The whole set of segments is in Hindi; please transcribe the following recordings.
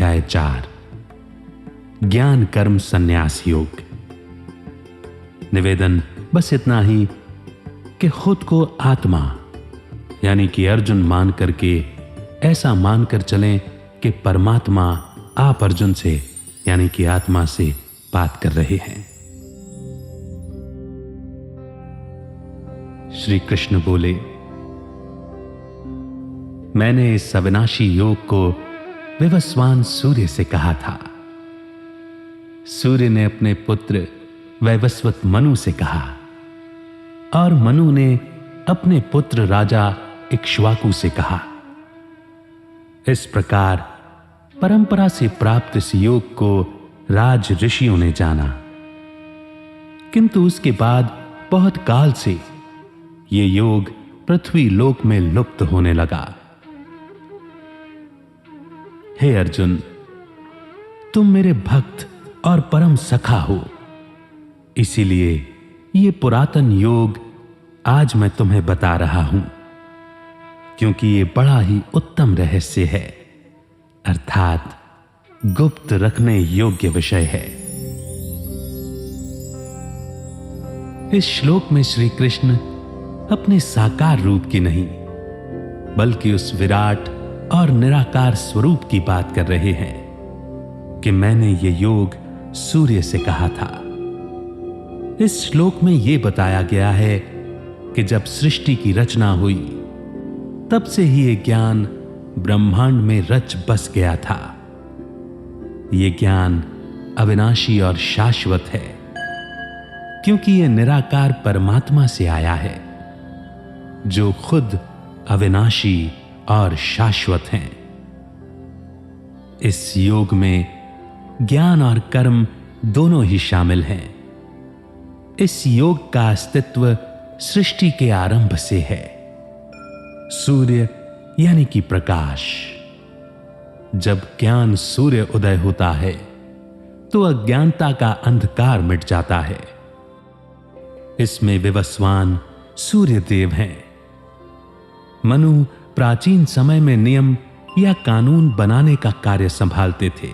अध्याय 4 ज्ञान कर्म संन्यास योग। निवेदन बस इतना ही कि खुद को आत्मा यानी कि अर्जुन मान करके ऐसा मानकर चलें कि परमात्मा आप अर्जुन से यानी कि आत्मा से बात कर रहे हैं। श्री कृष्ण बोले, मैंने इस अविनाशी योग को विवस्वान सूर्य से कहा था। सूर्य ने अपने पुत्र वैवस्वत मनु से कहा और मनु ने अपने पुत्र राजा इक्ष्वाकु से कहा। इस प्रकार परंपरा से प्राप्त इस योग को राज ऋषियों ने जाना, किंतु उसके बाद बहुत काल से यह योग पृथ्वी लोक में लुप्त होने लगा। हे अर्जुन, तुम मेरे भक्त और परम सखा हो, इसीलिए यह पुरातन योग आज मैं तुम्हें बता रहा हूं, क्योंकि यह बड़ा ही उत्तम रहस्य है, अर्थात गुप्त रखने योग्य विषय है। इस श्लोक में श्री कृष्ण अपने साकार रूप की नहीं बल्कि उस विराट और निराकार स्वरूप की बात कर रहे हैं कि मैंने ये योग सूर्य से कहा था। इस श्लोक में यह बताया गया है कि जब सृष्टि की रचना हुई तब से ही यह ज्ञान ब्रह्मांड में रच बस गया था। यह ज्ञान अविनाशी और शाश्वत है, क्योंकि यह निराकार परमात्मा से आया है, जो खुद अविनाशी और शाश्वत हैं। इस योग में ज्ञान और कर्म दोनों ही शामिल हैं। इस योग का अस्तित्व सृष्टि के आरंभ से है। सूर्य यानी कि प्रकाश। जब ज्ञान सूर्य उदय होता है तो अज्ञानता का अंधकार मिट जाता है। इसमें विवस्वान सूर्य देव हैं। मनु प्राचीन समय में नियम या कानून बनाने का कार्य संभालते थे।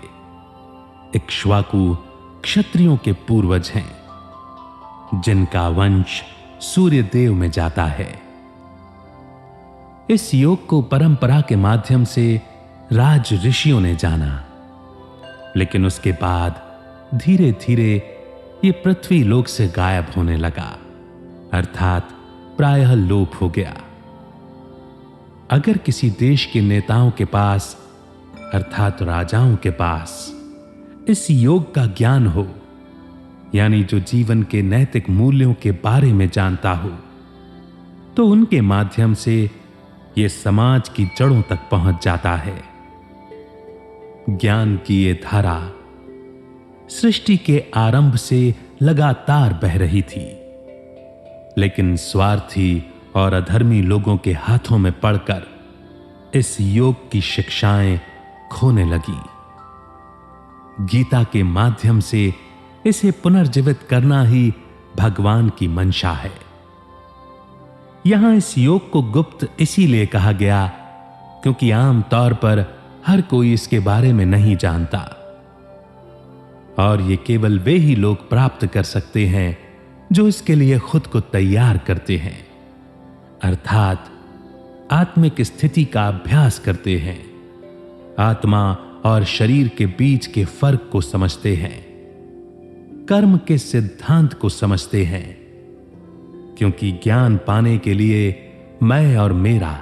इक्ष्वाकु क्षत्रियों के पूर्वज हैं, जिनका वंश सूर्य देव में जाता है। इस योग को परंपरा के माध्यम से राज ऋषियों ने जाना, लेकिन उसके बाद धीरे धीरे यह पृथ्वी लोक से गायब होने लगा, अर्थात प्रायः लोप हो गया। अगर किसी देश के नेताओं के पास अर्थात राजाओं के पास इस योग का ज्ञान हो, यानी जो जीवन के नैतिक मूल्यों के बारे में जानता हो, तो उनके माध्यम से यह समाज की जड़ों तक पहुंच जाता है। ज्ञान की यह धारा सृष्टि के आरंभ से लगातार बह रही थी, लेकिन स्वार्थी और अधर्मी लोगों के हाथों में पड़कर इस योग की शिक्षाएं खोने लगी। गीता के माध्यम से इसे पुनर्जीवित करना ही भगवान की मंशा है। यहां इस योग को गुप्त इसीलिए कहा गया क्योंकि आम तौर पर हर कोई इसके बारे में नहीं जानता, और ये केवल वे ही लोग प्राप्त कर सकते हैं जो इसके लिए खुद को तैयार करते हैं, अर्थात आत्मिक स्थिति का अभ्यास करते हैं, आत्मा और शरीर के बीच के फर्क को समझते हैं, कर्म के सिद्धांत को समझते हैं, क्योंकि ज्ञान पाने के लिए मैं और मेरा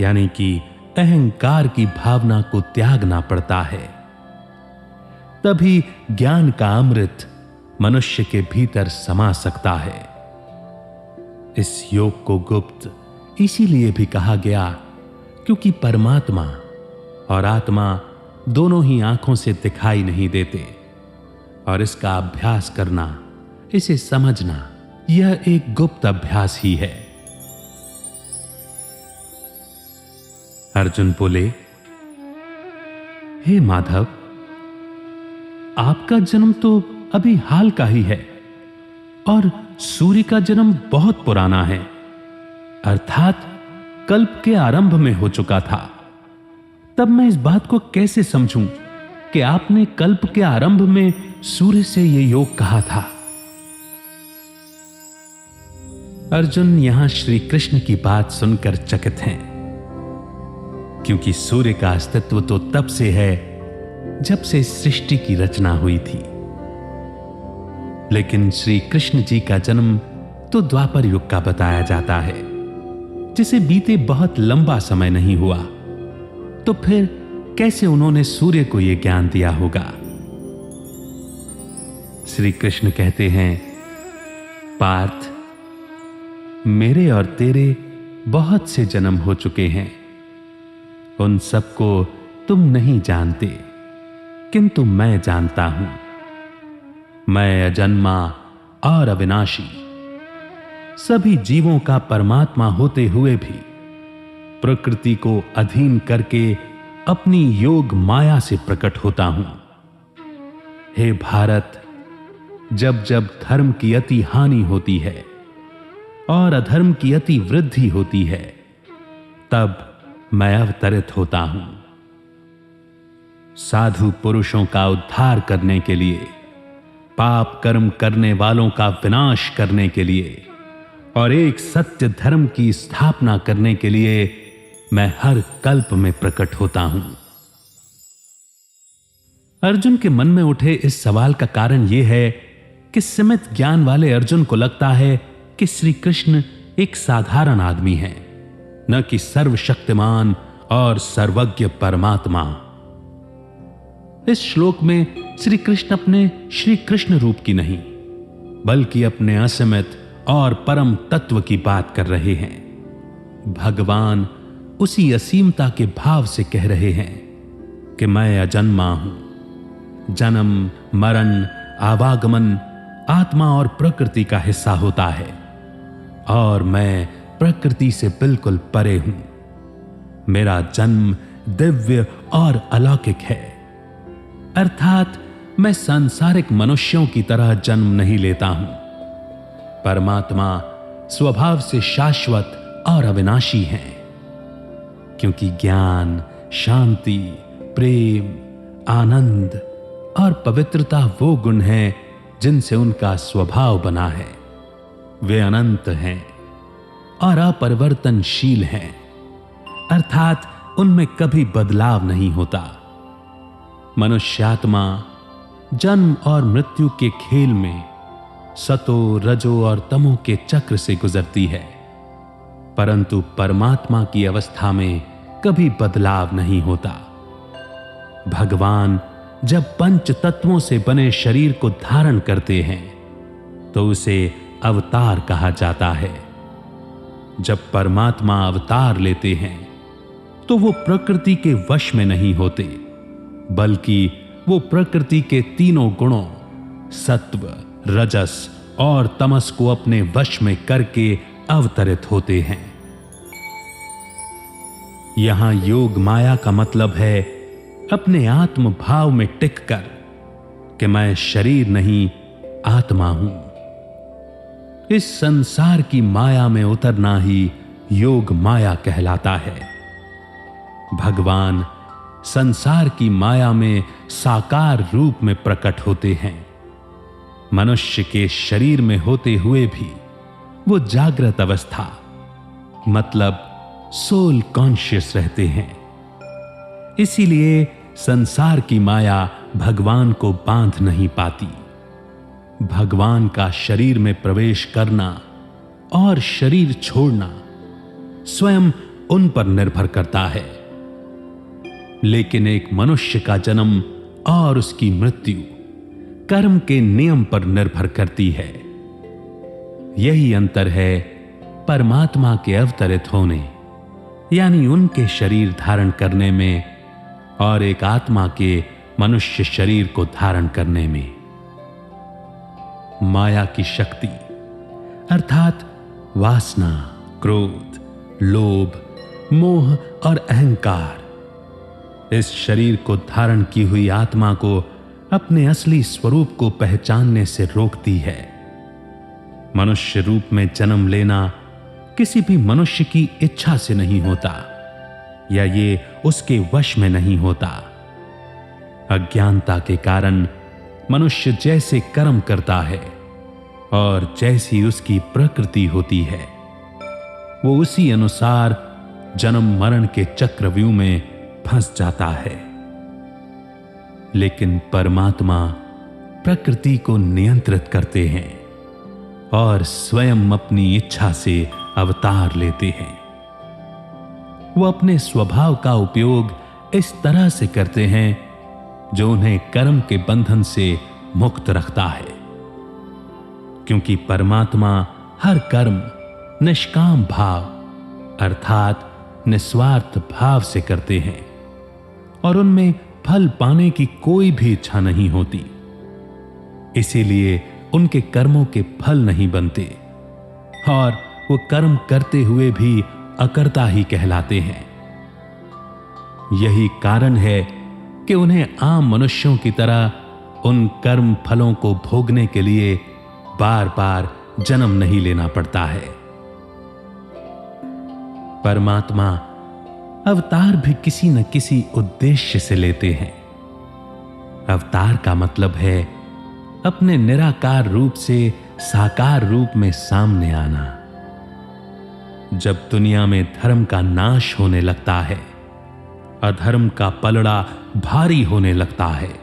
यानी कि अहंकार की भावना को त्यागना पड़ता है। तभी ज्ञान का अमृत मनुष्य के भीतर समा सकता है। इस योग को गुप्त इसीलिए भी कहा गया क्योंकि परमात्मा और आत्मा दोनों ही आंखों से दिखाई नहीं देते, और इसका अभ्यास करना, इसे समझना, यह एक गुप्त अभ्यास ही है। अर्जुन बोले, हे माधव, आपका जन्म तो अभी हाल का ही है और सूर्य का जन्म बहुत पुराना है, अर्थात कल्प के आरंभ में हो चुका था। तब मैं इस बात को कैसे समझूं कि आपने कल्प के आरंभ में सूर्य से यह योग कहा था। अर्जुन यहां श्री कृष्ण की बात सुनकर चकित हैं, क्योंकि सूर्य का अस्तित्व तो तब से है जब से सृष्टि की रचना हुई थी, लेकिन श्री कृष्ण जी का जन्म तो द्वापर युग का बताया जाता है, जिसे बीते बहुत लंबा समय नहीं हुआ। तो फिर कैसे उन्होंने सूर्य को यह ज्ञान दिया होगा? श्री कृष्ण कहते हैं, पार्थ, मेरे और तेरे बहुत से जन्म हो चुके हैं, उन सबको तुम नहीं जानते, किंतु मैं जानता हूं। मैं अजन्मा और अविनाशी, सभी जीवों का परमात्मा होते हुए भी प्रकृति को अधीन करके अपनी योग माया से प्रकट होता हूं। हे भारत, जब जब धर्म की अति हानि होती है और अधर्म की अति वृद्धि होती है, तब मैं अवतरित होता हूं। साधु पुरुषों का उद्धार करने के लिए, पाप कर्म करने वालों का विनाश करने के लिए और एक सत्य धर्म की स्थापना करने के लिए मैं हर कल्प में प्रकट होता हूं। अर्जुन के मन में उठे इस सवाल का कारण यह है कि सीमित ज्ञान वाले अर्जुन को लगता है कि श्री कृष्ण एक साधारण आदमी है, न कि सर्वशक्तिमान और सर्वज्ञ परमात्मा। इस श्लोक में श्री कृष्ण अपने श्री कृष्ण रूप की नहीं, बल्कि अपने असीमित और परम तत्व की बात कर रहे हैं। भगवान उसी असीमता के भाव से कह रहे हैं कि मैं अजन्मा हूं, जन्म मरण आवागमन आत्मा और प्रकृति का हिस्सा होता है, और मैं प्रकृति से बिल्कुल परे हूं। मेरा जन्म दिव्य और अलौकिक है, अर्थात मैं सांसारिक मनुष्यों की तरह जन्म नहीं लेता हूं। परमात्मा स्वभाव से शाश्वत और अविनाशी हैं, क्योंकि ज्ञान, शांति, प्रेम, आनंद और पवित्रता वो गुण हैं जिनसे उनका स्वभाव बना है। वे अनंत हैं और अपरिवर्तनशील हैं, अर्थात उनमें कभी बदलाव नहीं होता। मनुष्यात्मा जन्म और मृत्यु के खेल में सतो, रजो और तमो के चक्र से गुजरती है, परंतु परमात्मा की अवस्था में कभी बदलाव नहीं होता। भगवान जब पंच तत्वों से बने शरीर को धारण करते हैं तो उसे अवतार कहा जाता है। जब परमात्मा अवतार लेते हैं तो वो प्रकृति के वश में नहीं होते, बल्कि वो प्रकृति के तीनों गुणों सत्व, रजस और तमस को अपने वश में करके अवतरित होते हैं। यहां योग माया का मतलब है अपने आत्म भाव में टिककर कि मैं शरीर नहीं आत्मा हूं। इस संसार की माया में उतरना ही योग माया कहलाता है। भगवान संसार की माया में साकार रूप में प्रकट होते हैं। मनुष्य के शरीर में होते हुए भी वो जागृत अवस्था मतलब सोल कॉन्शियस रहते हैं। इसीलिए संसार की माया भगवान को बांध नहीं पाती। भगवान का शरीर में प्रवेश करना और शरीर छोड़ना स्वयं उन पर निर्भर करता है, लेकिन एक मनुष्य का जन्म और उसकी मृत्यु कर्म के नियम पर निर्भर करती है। यही अंतर है परमात्मा के अवतरित होने यानी उनके शरीर धारण करने में और एक आत्मा के मनुष्य शरीर को धारण करने में। माया की शक्ति अर्थात वासना, क्रोध, लोभ, मोह और अहंकार इस शरीर को धारण की हुई आत्मा को अपने असली स्वरूप को पहचानने से रोकती है। मनुष्य रूप में जन्म लेना किसी भी मनुष्य की इच्छा से नहीं होता, या ये उसके वश में नहीं होता। अज्ञानता के कारण मनुष्य जैसे कर्म करता है और जैसी उसकी प्रकृति होती है, वो उसी अनुसार जन्म मरण के चक्रव्यूह में फंस जाता है। लेकिन परमात्मा प्रकृति को नियंत्रित करते हैं और स्वयं अपनी इच्छा से अवतार लेते हैं। वो अपने स्वभाव का उपयोग इस तरह से करते हैं जो उन्हें कर्म के बंधन से मुक्त रखता है, क्योंकि परमात्मा हर कर्म निष्काम भाव अर्थात निस्वार्थ भाव से करते हैं और उनमें फल पाने की कोई भी इच्छा नहीं होती। इसीलिए उनके कर्मों के फल नहीं बनते और वो कर्म करते हुए भी अकर्ता ही कहलाते हैं। यही कारण है कि उन्हें आम मनुष्यों की तरह उन कर्म फलों को भोगने के लिए बार बार जन्म नहीं लेना पड़ता है। परमात्मा अवतार भी किसी न किसी उद्देश्य से लेते हैं। अवतार का मतलब है अपने निराकार रूप से साकार रूप में सामने आना। जब दुनिया में धर्म का नाश होने लगता है, अधर्म का पलड़ा भारी होने लगता है,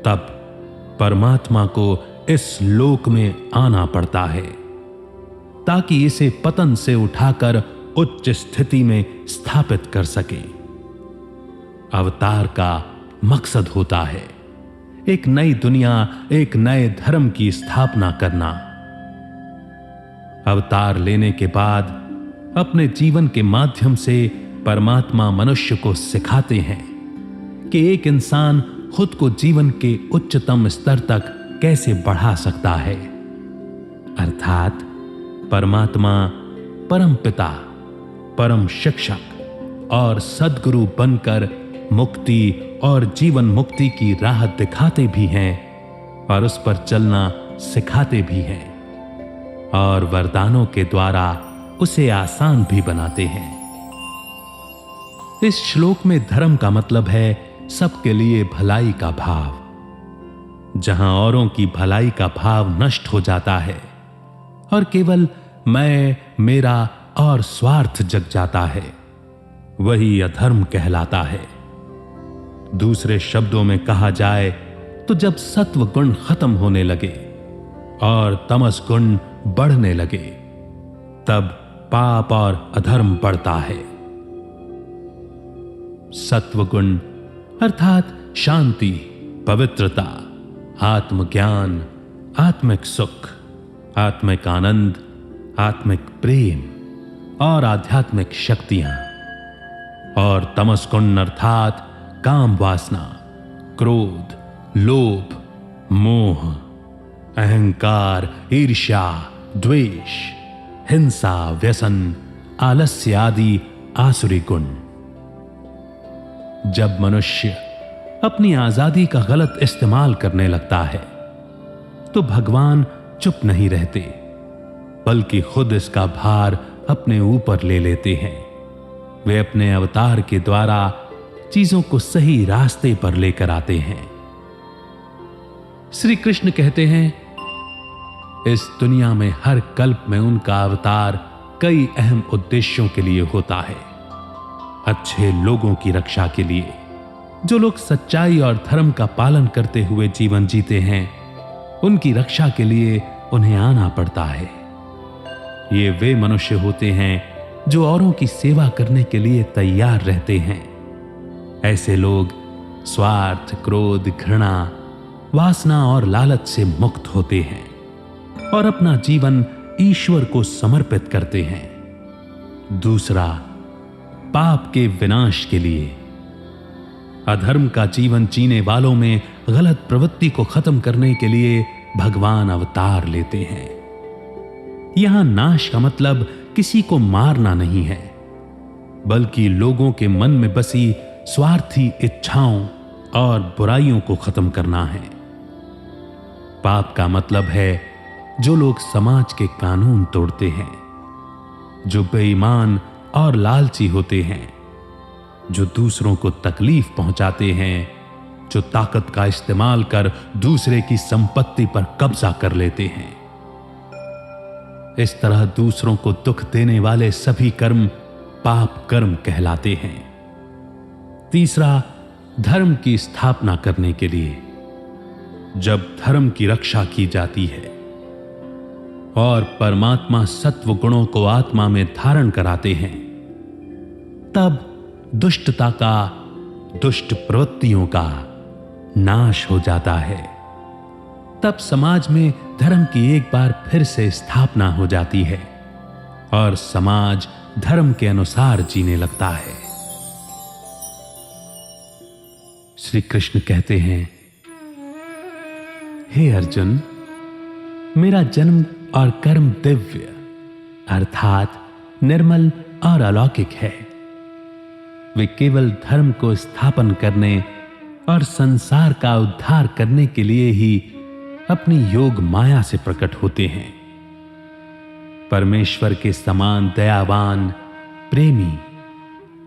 तब परमात्मा को इस लोक में आना पड़ता है ताकि इसे पतन से उठाकर उच्च स्थिति में स्थापित कर सके। अवतार का मकसद होता है एक नई दुनिया, एक नए धर्म की स्थापना करना। अवतार लेने के बाद अपने जीवन के माध्यम से परमात्मा मनुष्य को सिखाते हैं कि एक इंसान खुद को जीवन के उच्चतम स्तर तक कैसे बढ़ा सकता है। अर्थात परमात्मा परम पिता, परम शिक्षक और सद्गुरु बनकर मुक्ति और जीवन मुक्ति की राह दिखाते भी हैं और उस पर चलना सिखाते भी हैं और वरदानों के द्वारा उसे आसान भी बनाते हैं। इस श्लोक में धर्म का मतलब है सबके लिए भलाई का भाव। जहां औरों की भलाई का भाव नष्ट हो जाता है और केवल मैं, मेरा और स्वार्थ जग जाता है, वही अधर्म कहलाता है। दूसरे शब्दों में कहा जाए तो जब सत्व गुण खत्म होने लगे और तमस गुण बढ़ने लगे, तब पाप और अधर्म बढ़ता है। सत्व गुण अर्थात शांति, पवित्रता, आत्मज्ञान, आत्मिक सुख, आत्मिक आनंद, आत्मिक प्रेम और आध्यात्मिक शक्तियां, और तमस गुण अर्थात काम वासना, क्रोध, लोभ, मोह, अहंकार, ईर्ष्या, द्वेष, हिंसा, व्यसन, आलस्य आदि आसुरी गुण। जब मनुष्य अपनी आजादी का गलत इस्तेमाल करने लगता है तो भगवान चुप नहीं रहते, बल्कि खुद इसका भार अपने ऊपर ले लेते हैं। वे अपने अवतार के द्वारा चीजों को सही रास्ते पर लेकर आते हैं। श्री कृष्ण कहते हैं, इस दुनिया में हर कल्प में उनका अवतार कई अहम उद्देश्यों के लिए होता है। अच्छे लोगों की रक्षा के लिए, जो लोग सच्चाई और धर्म का पालन करते हुए जीवन जीते हैं, उनकी रक्षा के लिए उन्हें आना पड़ता है। ये वे मनुष्य होते हैं जो औरों की सेवा करने के लिए तैयार रहते हैं। ऐसे लोग स्वार्थ, क्रोध, घृणा, वासना और लालच से मुक्त होते हैं और अपना जीवन ईश्वर को समर्पित करते हैं। दूसरा, पाप के विनाश के लिए। अधर्म का जीवन जीने वालों में गलत प्रवृत्ति को खत्म करने के लिए भगवान अवतार लेते हैं। यहां नाश का मतलब किसी को मारना नहीं है, बल्कि लोगों के मन में बसी स्वार्थी इच्छाओं और बुराइयों को खत्म करना है। पाप का मतलब है जो लोग समाज के कानून तोड़ते हैं, जो बेईमान और लालची होते हैं, जो दूसरों को तकलीफ पहुंचाते हैं, जो ताकत का इस्तेमाल कर दूसरे की संपत्ति पर कब्जा कर लेते हैं। इस तरह दूसरों को दुख देने वाले सभी कर्म पाप कर्म कहलाते हैं। तीसरा, धर्म की स्थापना करने के लिए जब धर्म की रक्षा की जाती है और परमात्मा सत्व गुणों को आत्मा में धारण कराते हैं, तब दुष्टता का, दुष्ट प्रवृत्तियों का नाश हो जाता है। तब समाज में धर्म की एक बार फिर से स्थापना हो जाती है और समाज धर्म के अनुसार जीने लगता है। श्री कृष्ण कहते हैं, हे अर्जुन, मेरा जन्म और कर्म दिव्य अर्थात निर्मल और अलौकिक है। वे केवल धर्म को स्थापन करने और संसार का उद्धार करने के लिए ही अपनी योग माया से प्रकट होते हैं। परमेश्वर के समान दयावान, प्रेमी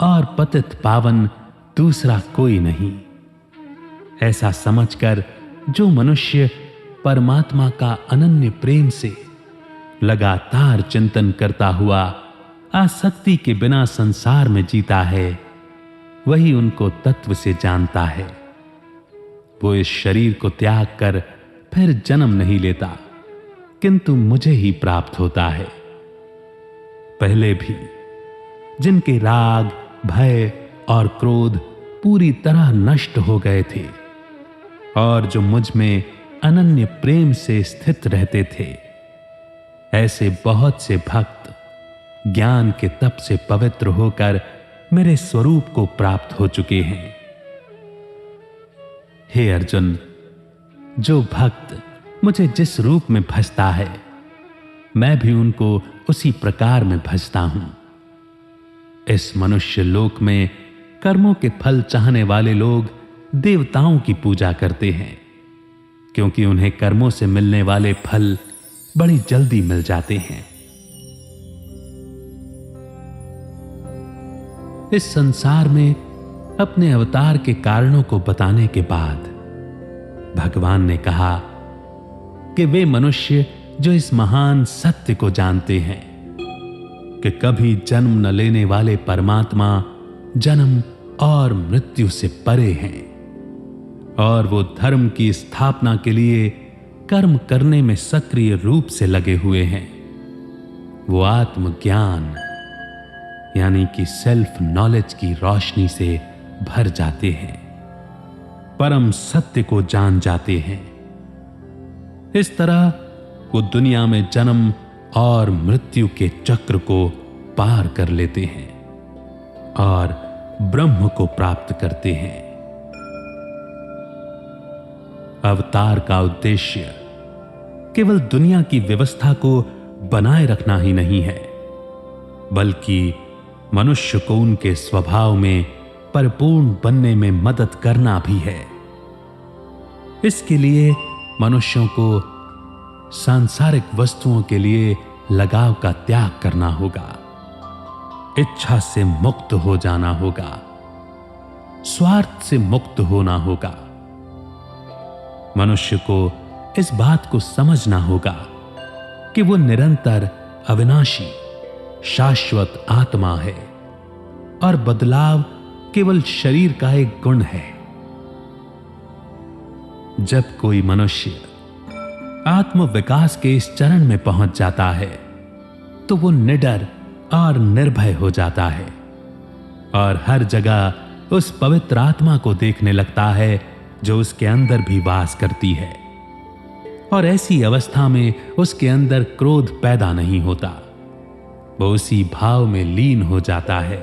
और पतित पावन दूसरा कोई नहीं। ऐसा समझकर जो मनुष्य परमात्मा का अनन्य प्रेम से लगातार चिंतन करता हुआ आसक्ति के बिना संसार में जीता है, वही उनको तत्व से जानता है। वो इस शरीर को त्याग कर फिर जन्म नहीं लेता, किंतु मुझे ही प्राप्त होता है। पहले भी जिनके राग, भय और क्रोध पूरी तरह नष्ट हो गए थे और जो मुझ में अनन्य प्रेम से स्थित रहते थे, ऐसे बहुत से भक्त ज्ञान के तप से पवित्र होकर मेरे स्वरूप को प्राप्त हो चुके हैं। हे अर्जुन, जो भक्त मुझे जिस रूप में भजता है, मैं भी उनको उसी प्रकार में भजता हूं। इस मनुष्य लोक में कर्मों के फल चाहने वाले लोग देवताओं की पूजा करते हैं, क्योंकि उन्हें कर्मों से मिलने वाले फल बड़ी जल्दी मिल जाते हैं। इस संसार में अपने अवतार के कारणों को बताने के बाद भगवान ने कहा कि वे मनुष्य जो इस महान सत्य को जानते हैं कि कभी जन्म न लेने वाले परमात्मा जन्म और मृत्यु से परे हैं और वो धर्म की स्थापना के लिए कर्म करने में सक्रिय रूप से लगे हुए हैं, वो आत्मज्ञान यानी कि सेल्फ नॉलेज की रोशनी से भर जाते हैं, परम सत्य को जान जाते हैं। इस तरह वो दुनिया में जन्म और मृत्यु के चक्र को पार कर लेते हैं और ब्रह्म को प्राप्त करते हैं। अवतार का उद्देश्य केवल दुनिया की व्यवस्था को बनाए रखना ही नहीं है, बल्कि मनुष्य को उनके स्वभाव में परिपूर्ण बनने में मदद करना भी है। इसके लिए मनुष्यों को सांसारिक वस्तुओं के लिए लगाव का त्याग करना होगा, इच्छा से मुक्त हो जाना होगा, स्वार्थ से मुक्त होना होगा। मनुष्य को इस बात को समझना होगा कि वो निरंतर अविनाशी शाश्वत आत्मा है और बदलाव केवल शरीर का एक गुण है। जब कोई मनुष्य आत्म विकास के इस चरण में पहुंच जाता है, तो वो निडर और निर्भय हो जाता है और हर जगह उस पवित्र आत्मा को देखने लगता है जो उसके अंदर भी वास करती है। और ऐसी अवस्था में उसके अंदर क्रोध पैदा नहीं होता, वो उसी भाव में लीन हो जाता है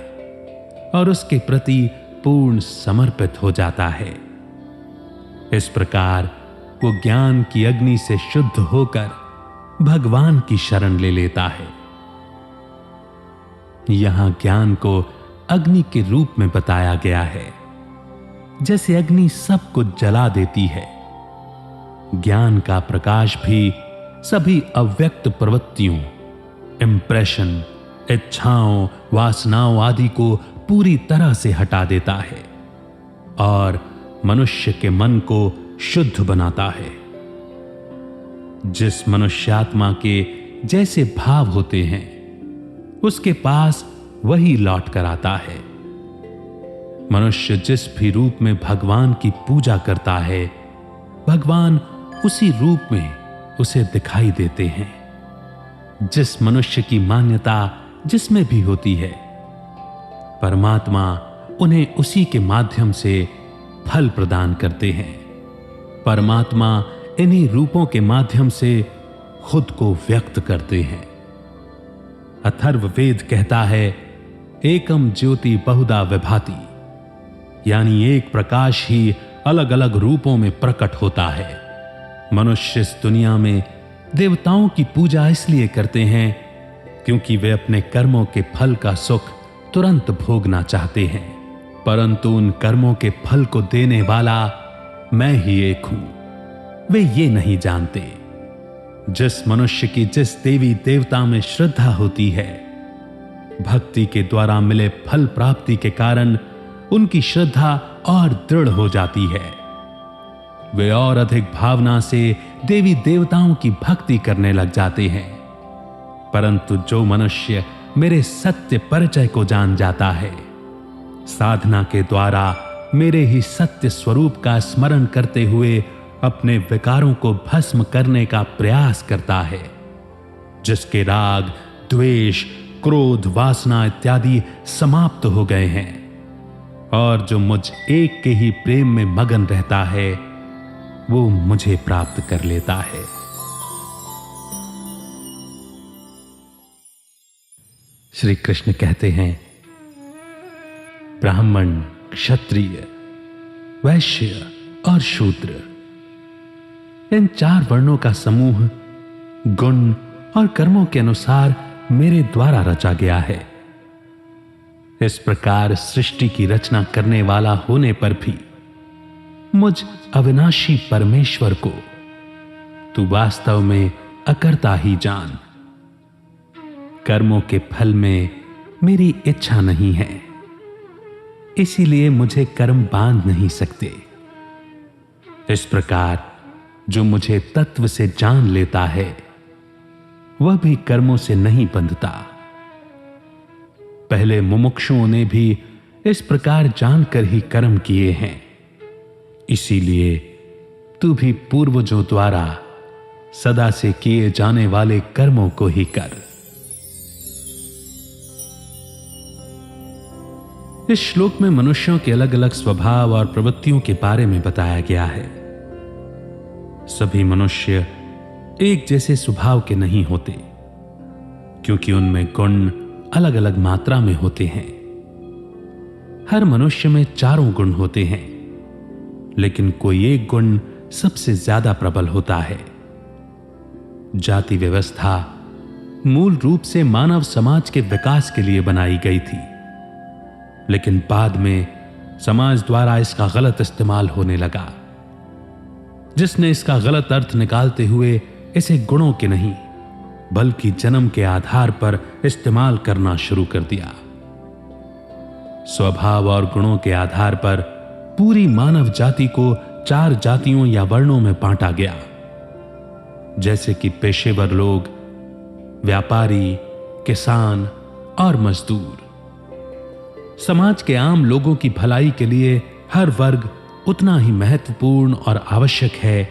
और उसके प्रति पूर्ण समर्पित हो जाता है। इस प्रकार वो ज्ञान की अग्नि से शुद्ध होकर भगवान की शरण ले लेता है। यहां ज्ञान को अग्नि के रूप में बताया गया है। जैसे अग्नि सब कुछ जला देती है, ज्ञान का प्रकाश भी सभी अव्यक्त प्रवृत्तियों, इंप्रेशन, इच्छाओं, वासनाओं आदि को पूरी तरह से हटा देता है और मनुष्य के मन को शुद्ध बनाता है। जिस मनुष्यात्मा के जैसे भाव होते हैं उसके पास वही लौट कर आता है। मनुष्य जिस भी रूप में भगवान की पूजा करता है भगवान उसी रूप में उसे दिखाई देते हैं। जिस मनुष्य की मान्यता जिसमें भी होती है परमात्मा उन्हें उसी के माध्यम से फल प्रदान करते हैं। परमात्मा इन्हीं रूपों के माध्यम से खुद को व्यक्त करते हैं। अथर्ववेद कहता है एकम ज्योति बहुधा विभाति, यानी एक प्रकाश ही अलग अलग रूपों में प्रकट होता है। मनुष्य इस दुनिया में देवताओं की पूजा इसलिए करते हैं क्योंकि वे अपने कर्मों के फल का सुख तुरंत भोगना चाहते हैं, परंतु उन कर्मों के फल को देने वाला मैं ही एक हूं, वे ये नहीं जानते। जिस मनुष्य की जिस देवी देवता में श्रद्धा होती है भक्ति के द्वारा मिले फल प्राप्ति के कारण उनकी श्रद्धा और दृढ़ हो जाती है। वे और अधिक भावना से देवी देवताओं की भक्ति करने लग जाते हैं। परंतु जो मनुष्य मेरे सत्य परिचय को जान जाता है साधना के द्वारा मेरे ही सत्य स्वरूप का स्मरण करते हुए अपने विकारों को भस्म करने का प्रयास करता है, जिसके राग द्वेष क्रोध वासना इत्यादि समाप्त हो गए हैं और जो मुझ एक के ही प्रेम में मगन रहता है वो मुझे प्राप्त कर लेता है। श्री कृष्ण कहते हैं ब्राह्मण क्षत्रिय वैश्य और शूद्र इन 4 वर्णों का समूह गुण और कर्मों के अनुसार मेरे द्वारा रचा गया है। इस प्रकार सृष्टि की रचना करने वाला होने पर भी मुझ अविनाशी परमेश्वर को तू वास्तव में अकर्ता ही जान। कर्मों के फल में मेरी इच्छा नहीं है, इसीलिए मुझे कर्म बांध नहीं सकते। इस प्रकार जो मुझे तत्व से जान लेता है वह भी कर्मों से नहीं बंधता। पहले मुमुक्षुओं ने भी इस प्रकार जानकर ही कर्म किए हैं, इसीलिए तू भी पूर्वजों द्वारा सदा से किए जाने वाले कर्मों को ही कर। इस श्लोक में मनुष्यों के अलग अलग स्वभाव और प्रवृत्तियों के बारे में बताया गया है। सभी मनुष्य एक जैसे स्वभाव के नहीं होते, क्योंकि उनमें गुण अलग अलग मात्रा में होते हैं। हर मनुष्य में 4 गुण होते हैं, लेकिन कोई एक गुण सबसे ज्यादा प्रबल होता है। जाति व्यवस्था मूल रूप से मानव समाज के विकास के लिए बनाई गई थी, लेकिन बाद में समाज द्वारा इसका गलत इस्तेमाल होने लगा, जिसने इसका गलत अर्थ निकालते हुए इसे गुणों के नहीं बल्कि जन्म के आधार पर इस्तेमाल करना शुरू कर दिया। स्वभाव और गुणों के आधार पर पूरी मानव जाति को 4 जातियों या वर्णों में बांटा गया, जैसे कि पेशेवर लोग, व्यापारी, किसान और मजदूर। समाज के आम लोगों की भलाई के लिए हर वर्ग उतना ही महत्वपूर्ण और आवश्यक है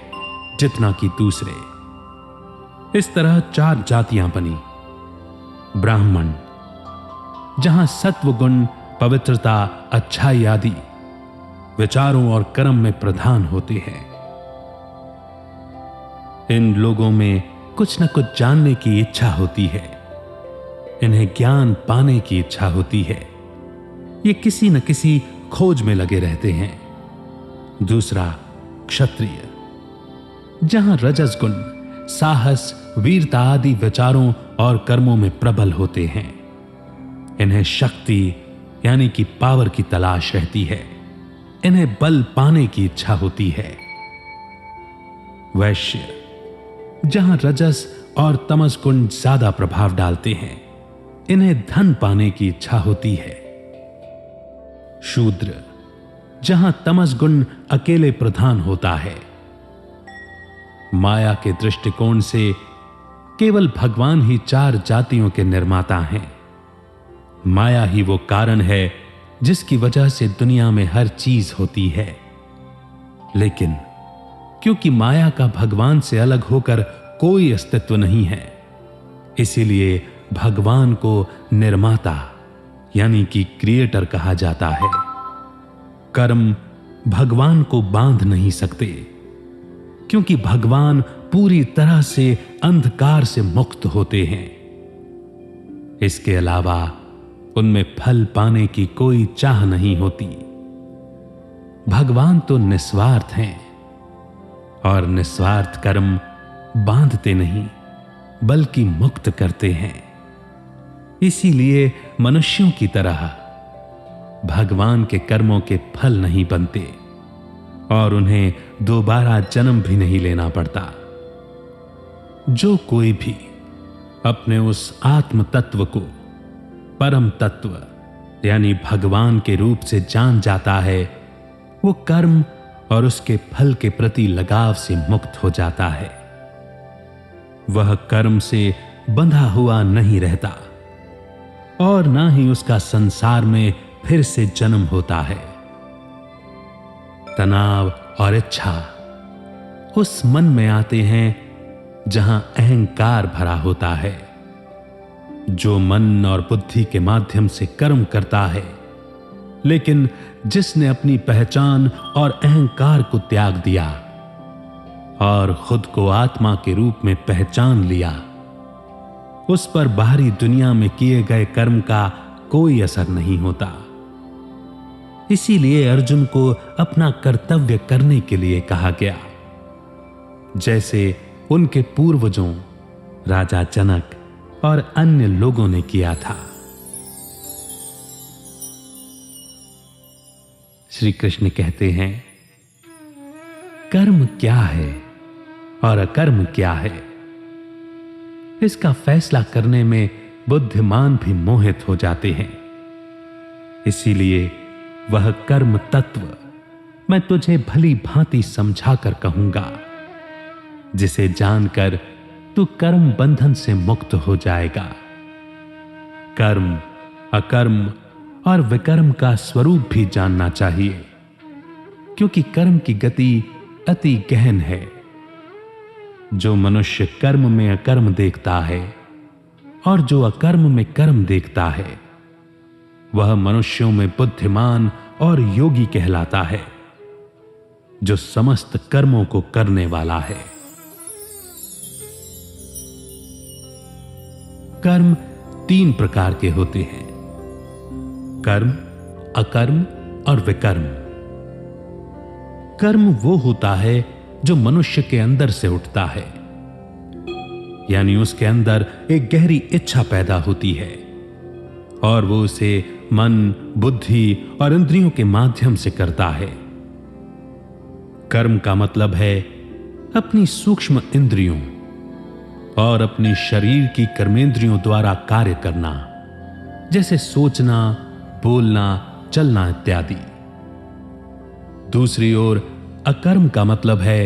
जितना कि दूसरे। इस तरह 4 जातियां बनी। ब्राह्मण, जहां सत्व गुण, पवित्रता, अच्छाई आदि विचारों और कर्म में प्रधान होते हैं। इन लोगों में कुछ न कुछ जानने की इच्छा होती है, इन्हें ज्ञान पाने की इच्छा होती है, ये किसी न किसी खोज में लगे रहते हैं। दूसरा क्षत्रिय, जहां रजस गुण, साहस, वीरता आदि विचारों और कर्मों में प्रबल होते हैं। इन्हें शक्ति यानी कि पावर की तलाश रहती है, इन्हें बल पाने की इच्छा होती है। वैश्य, जहां रजस और तमस गुण ज्यादा प्रभाव डालते हैं, इन्हें धन पाने की इच्छा होती है। शूद्र, जहां तमस गुण अकेले प्रधान होता है। माया के दृष्टिकोण से केवल भगवान ही चार जातियों के निर्माता हैं। माया ही वो कारण है जिसकी वजह से दुनिया में हर चीज होती है। लेकिन क्योंकि माया का भगवान से अलग होकर कोई अस्तित्व नहीं है, इसीलिए भगवान को निर्माता यानी कि क्रिएटर कहा जाता है। कर्म भगवान को बांध नहीं सकते, क्योंकि भगवान पूरी तरह से अंधकार से मुक्त होते हैं। इसके अलावा उनमें फल पाने की कोई चाह नहीं होती। भगवान तो निस्वार्थ हैं, और निस्वार्थ कर्म बांधते नहीं बल्कि मुक्त करते हैं। इसीलिए मनुष्यों की तरह भगवान के कर्मों के फल नहीं बनते और उन्हें दोबारा जन्म भी नहीं लेना पड़ता। जो कोई भी अपने उस आत्म तत्व को परम तत्व यानी भगवान के रूप से जान जाता है, वो कर्म और उसके फल के प्रति लगाव से मुक्त हो जाता है। वह कर्म से बंधा हुआ नहीं रहता और ना ही उसका संसार में फिर से जन्म होता है। तनाव और इच्छा उस मन में आते हैं जहां अहंकार भरा होता है। जो मन और बुद्धि के माध्यम से कर्म करता है, लेकिन जिसने अपनी पहचान और अहंकार को त्याग दिया और खुद को आत्मा के रूप में पहचान लिया, उस पर बाहरी दुनिया में किए गए कर्म का कोई असर नहीं होता। इसीलिए अर्जुन को अपना कर्तव्य करने के लिए कहा गया, जैसे उनके पूर्वजों राजा जनक और अन्य लोगों ने किया था। श्री कृष्ण कहते हैं, कर्म क्या है और अकर्म क्या है, इसका फैसला करने में बुद्धिमान भी मोहित हो जाते हैं। इसीलिए वह कर्म तत्व मैं तुझे भली भांति समझाकर कहूंगा, जिसे जानकर तू कर्म बंधन से मुक्त हो जाएगा। कर्म, अकर्म और विकर्म का स्वरूप भी जानना चाहिए, क्योंकि कर्म की गति अति गहन है। जो मनुष्य कर्म में अकर्म देखता है और जो अकर्म में कर्म देखता है, वह मनुष्यों में बुद्धिमान और योगी कहलाता है, जो समस्त कर्मों को करने वाला है। कर्म तीन प्रकार के होते हैं: कर्म, अकर्म और विकर्म। कर्म वो होता है जो मनुष्य के अंदर से उठता है, यानी उसके अंदर एक गहरी इच्छा पैदा होती है और वो उसे मन, बुद्धि और इंद्रियों के माध्यम से करता है। कर्म का मतलब है अपनी सूक्ष्म इंद्रियों और अपनी शरीर की कर्मेंद्रियों द्वारा कार्य करना, जैसे सोचना, बोलना, चलना इत्यादि। दूसरी ओर अकर्म का मतलब है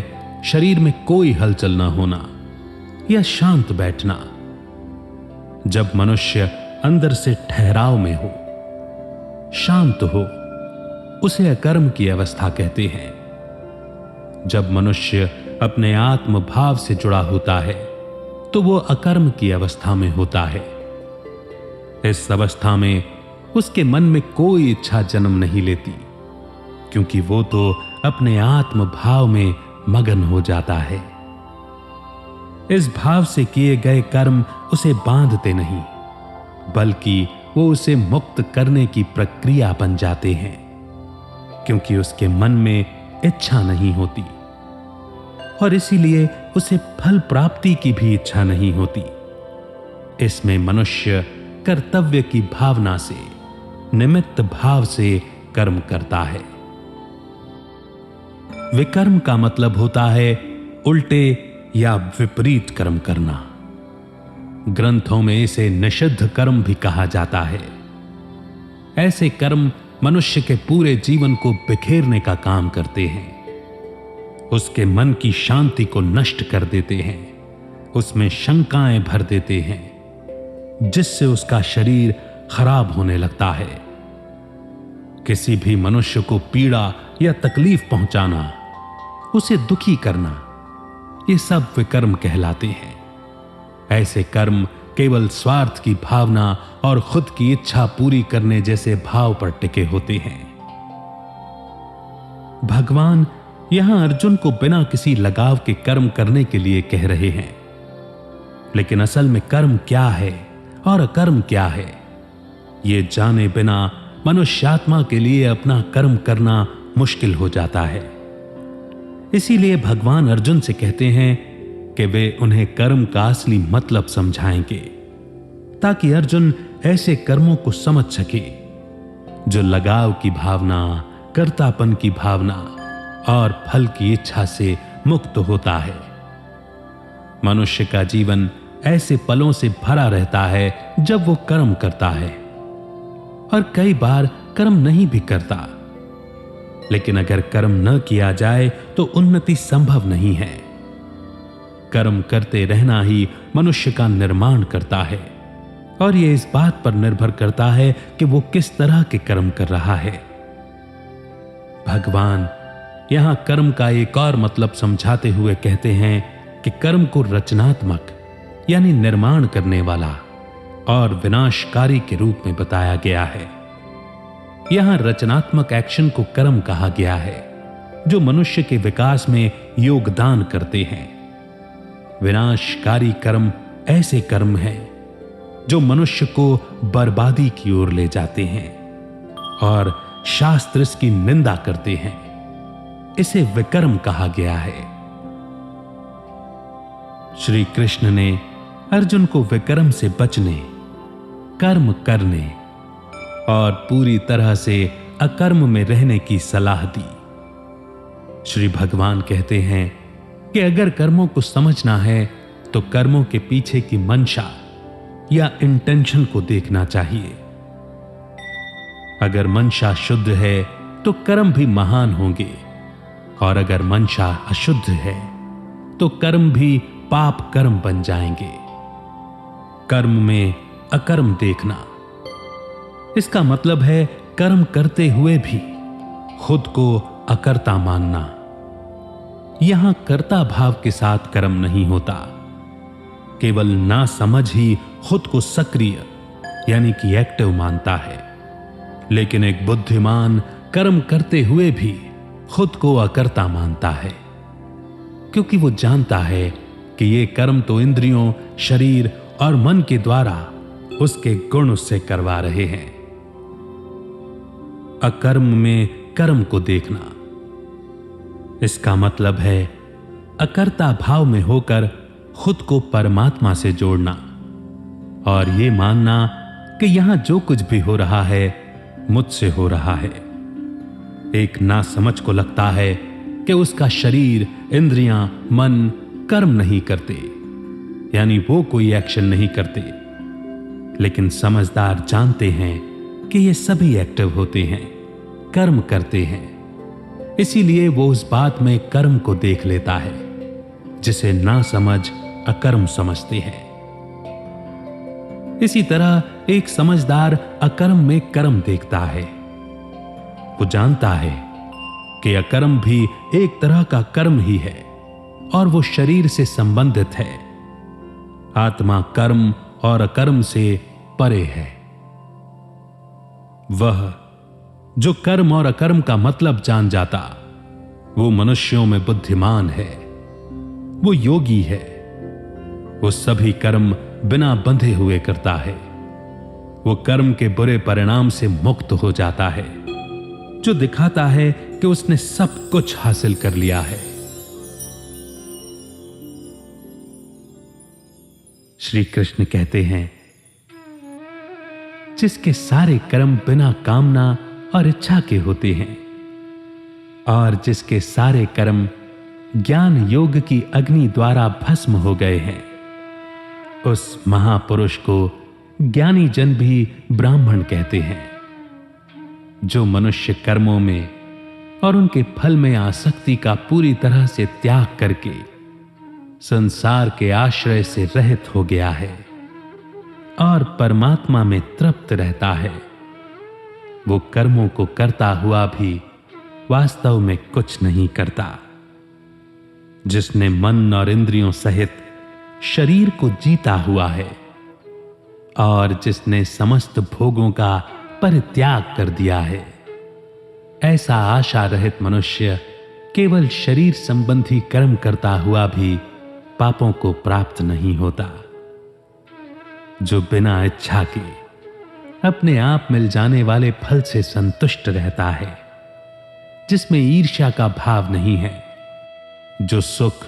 शरीर में कोई हलचल न होना या शांत बैठना। जब मनुष्य अंदर से ठहराव में हो, शांत हो, उसे अकर्म की अवस्था कहते हैं। जब मनुष्य अपने आत्म भाव से जुड़ा होता है तो वो अकर्म की अवस्था में होता है। इस अवस्था में उसके मन में कोई इच्छा जन्म नहीं लेती, क्योंकि वो तो अपने आत्म भाव में मगन हो जाता है। इस भाव से किए गए कर्म उसे बांधते नहीं, बल्कि वो उसे मुक्त करने की प्रक्रिया बन जाते हैं, क्योंकि उसके मन में इच्छा नहीं होती और इसीलिए उसे फल प्राप्ति की भी इच्छा नहीं होती। इसमें मनुष्य कर्तव्य की भावना से, निमित्त भाव से कर्म करता है। विकर्म का मतलब होता है उल्टे या विपरीत कर्म करना। ग्रंथों में इसे निषिद्ध कर्म भी कहा जाता है। ऐसे कर्म मनुष्य के पूरे जीवन को बिखेरने का काम करते हैं, उसके मन की शांति को नष्ट कर देते हैं, उसमें शंकाएं भर देते हैं, जिससे उसका शरीर खराब होने लगता है। किसी भी मनुष्य को पीड़ा या तकलीफ पहुंचाना, उसे दुखी करना, ये सब विकर्म कहलाते हैं। ऐसे कर्म केवल स्वार्थ की भावना और खुद की इच्छा पूरी करने जैसे भाव पर टिके होते हैं। भगवान यहां अर्जुन को बिना किसी लगाव के कर्म करने के लिए कह रहे हैं, लेकिन असल में कर्म क्या है और अकर्म क्या है, यह जाने बिना मनुष्यात्मा के लिए अपना कर्म करना मुश्किल हो जाता है। इसीलिए भगवान अर्जुन से कहते हैं कि वे उन्हें कर्म का असली मतलब समझाएंगे, ताकि अर्जुन ऐसे कर्मों को समझ सके जो लगाव की भावना, कर्तापन की भावना और फल की इच्छा से मुक्त होता है। मनुष्य का जीवन ऐसे पलों से भरा रहता है जब वो कर्म करता है, और कई बार कर्म नहीं भी करता। लेकिन अगर कर्म न किया जाए तो उन्नति संभव नहीं है। कर्म करते रहना ही मनुष्य का निर्माण करता है, और यह इस बात पर निर्भर करता है कि वो किस तरह के कर्म कर रहा है। भगवान यहां कर्म का एक और मतलब समझाते हुए कहते हैं कि कर्म को रचनात्मक यानी निर्माण करने वाला और विनाशकारी के रूप में बताया गया है। यहां रचनात्मक एक्शन को कर्म कहा गया है, जो मनुष्य के विकास में योगदान करते हैं। विनाशकारी कर्म ऐसे कर्म हैं जो मनुष्य को बर्बादी की ओर ले जाते हैं और शास्त्र इसकी निंदा करते हैं। इसे विकर्म कहा गया है। श्री कृष्ण ने अर्जुन को विकर्म से बचने, कर्म करने और पूरी तरह से अकर्म में रहने की सलाह दी। श्री भगवान कहते हैं कि अगर कर्मों को समझना है तो कर्मों के पीछे की मंशा या इंटेंशन को देखना चाहिए। अगर मंशा शुद्ध है तो कर्म भी महान होंगे, और अगर मंशा अशुद्ध है तो कर्म भी पाप कर्म बन जाएंगे। कर्म में अकर्म देखना, इसका मतलब है कर्म करते हुए भी खुद को अकर्ता मानना। यहां कर्ता भाव के साथ कर्म नहीं होता, केवल ना समझ ही खुद को सक्रिय यानी कि एक्टिव मानता है। लेकिन एक बुद्धिमान कर्म करते हुए भी खुद को अकर्ता मानता है, क्योंकि वो जानता है कि ये कर्म तो इंद्रियों, शरीर और मन के द्वारा उसके गुण उससे करवा रहे हैं। अकर्म में कर्म को देखना, इसका मतलब है अकर्ता भाव में होकर खुद को परमात्मा से जोड़ना और यह मानना कि यहां जो कुछ भी हो रहा है मुझसे हो रहा है। एक नासमझ को लगता है कि उसका शरीर, इंद्रियां, मन कर्म नहीं करते, यानी वो कोई एक्शन नहीं करते। लेकिन समझदार जानते हैं कि ये सभी एक्टिव होते हैं, कर्म करते हैं। इसीलिए वो उस बात में कर्म को देख लेता है जिसे ना समझ अकर्म समझते हैं। इसी तरह एक समझदार अकर्म में कर्म देखता है। वो जानता है कि अकर्म भी एक तरह का कर्म ही है और वो शरीर से संबंधित है। आत्मा कर्म और अकर्म से परे है। वह जो कर्म और अकर्म का मतलब जान जाता, वो मनुष्यों में बुद्धिमान है, वो योगी है। वो सभी कर्म बिना बंधे हुए करता है। वो कर्म के बुरे परिणाम से मुक्त हो जाता है, जो दिखाता है कि उसने सब कुछ हासिल कर लिया है। श्री कृष्ण कहते हैं, जिसके सारे कर्म बिना कामना और इच्छा के होते हैं और जिसके सारे कर्म ज्ञान योग की अग्नि द्वारा भस्म हो गए हैं, उस महापुरुष को ज्ञानी जन भी ब्राह्मण कहते हैं। जो मनुष्य कर्मों में और उनके फल में आसक्ति का पूरी तरह से त्याग करके संसार के आश्रय से रहित हो गया है और परमात्मा में तृप्त रहता है, वो कर्मों को करता हुआ भी वास्तव में कुछ नहीं करता। जिसने मन और इंद्रियों सहित शरीर को जीता हुआ है और जिसने समस्त भोगों का परित्याग कर दिया है, ऐसा आशा रहित मनुष्य केवल शरीर संबंधी कर्म करता हुआ भी पापों को प्राप्त नहीं होता। जो बिना इच्छा के अपने आप मिल जाने वाले फल से संतुष्ट रहता है, जिसमें ईर्ष्या का भाव नहीं है, जो सुख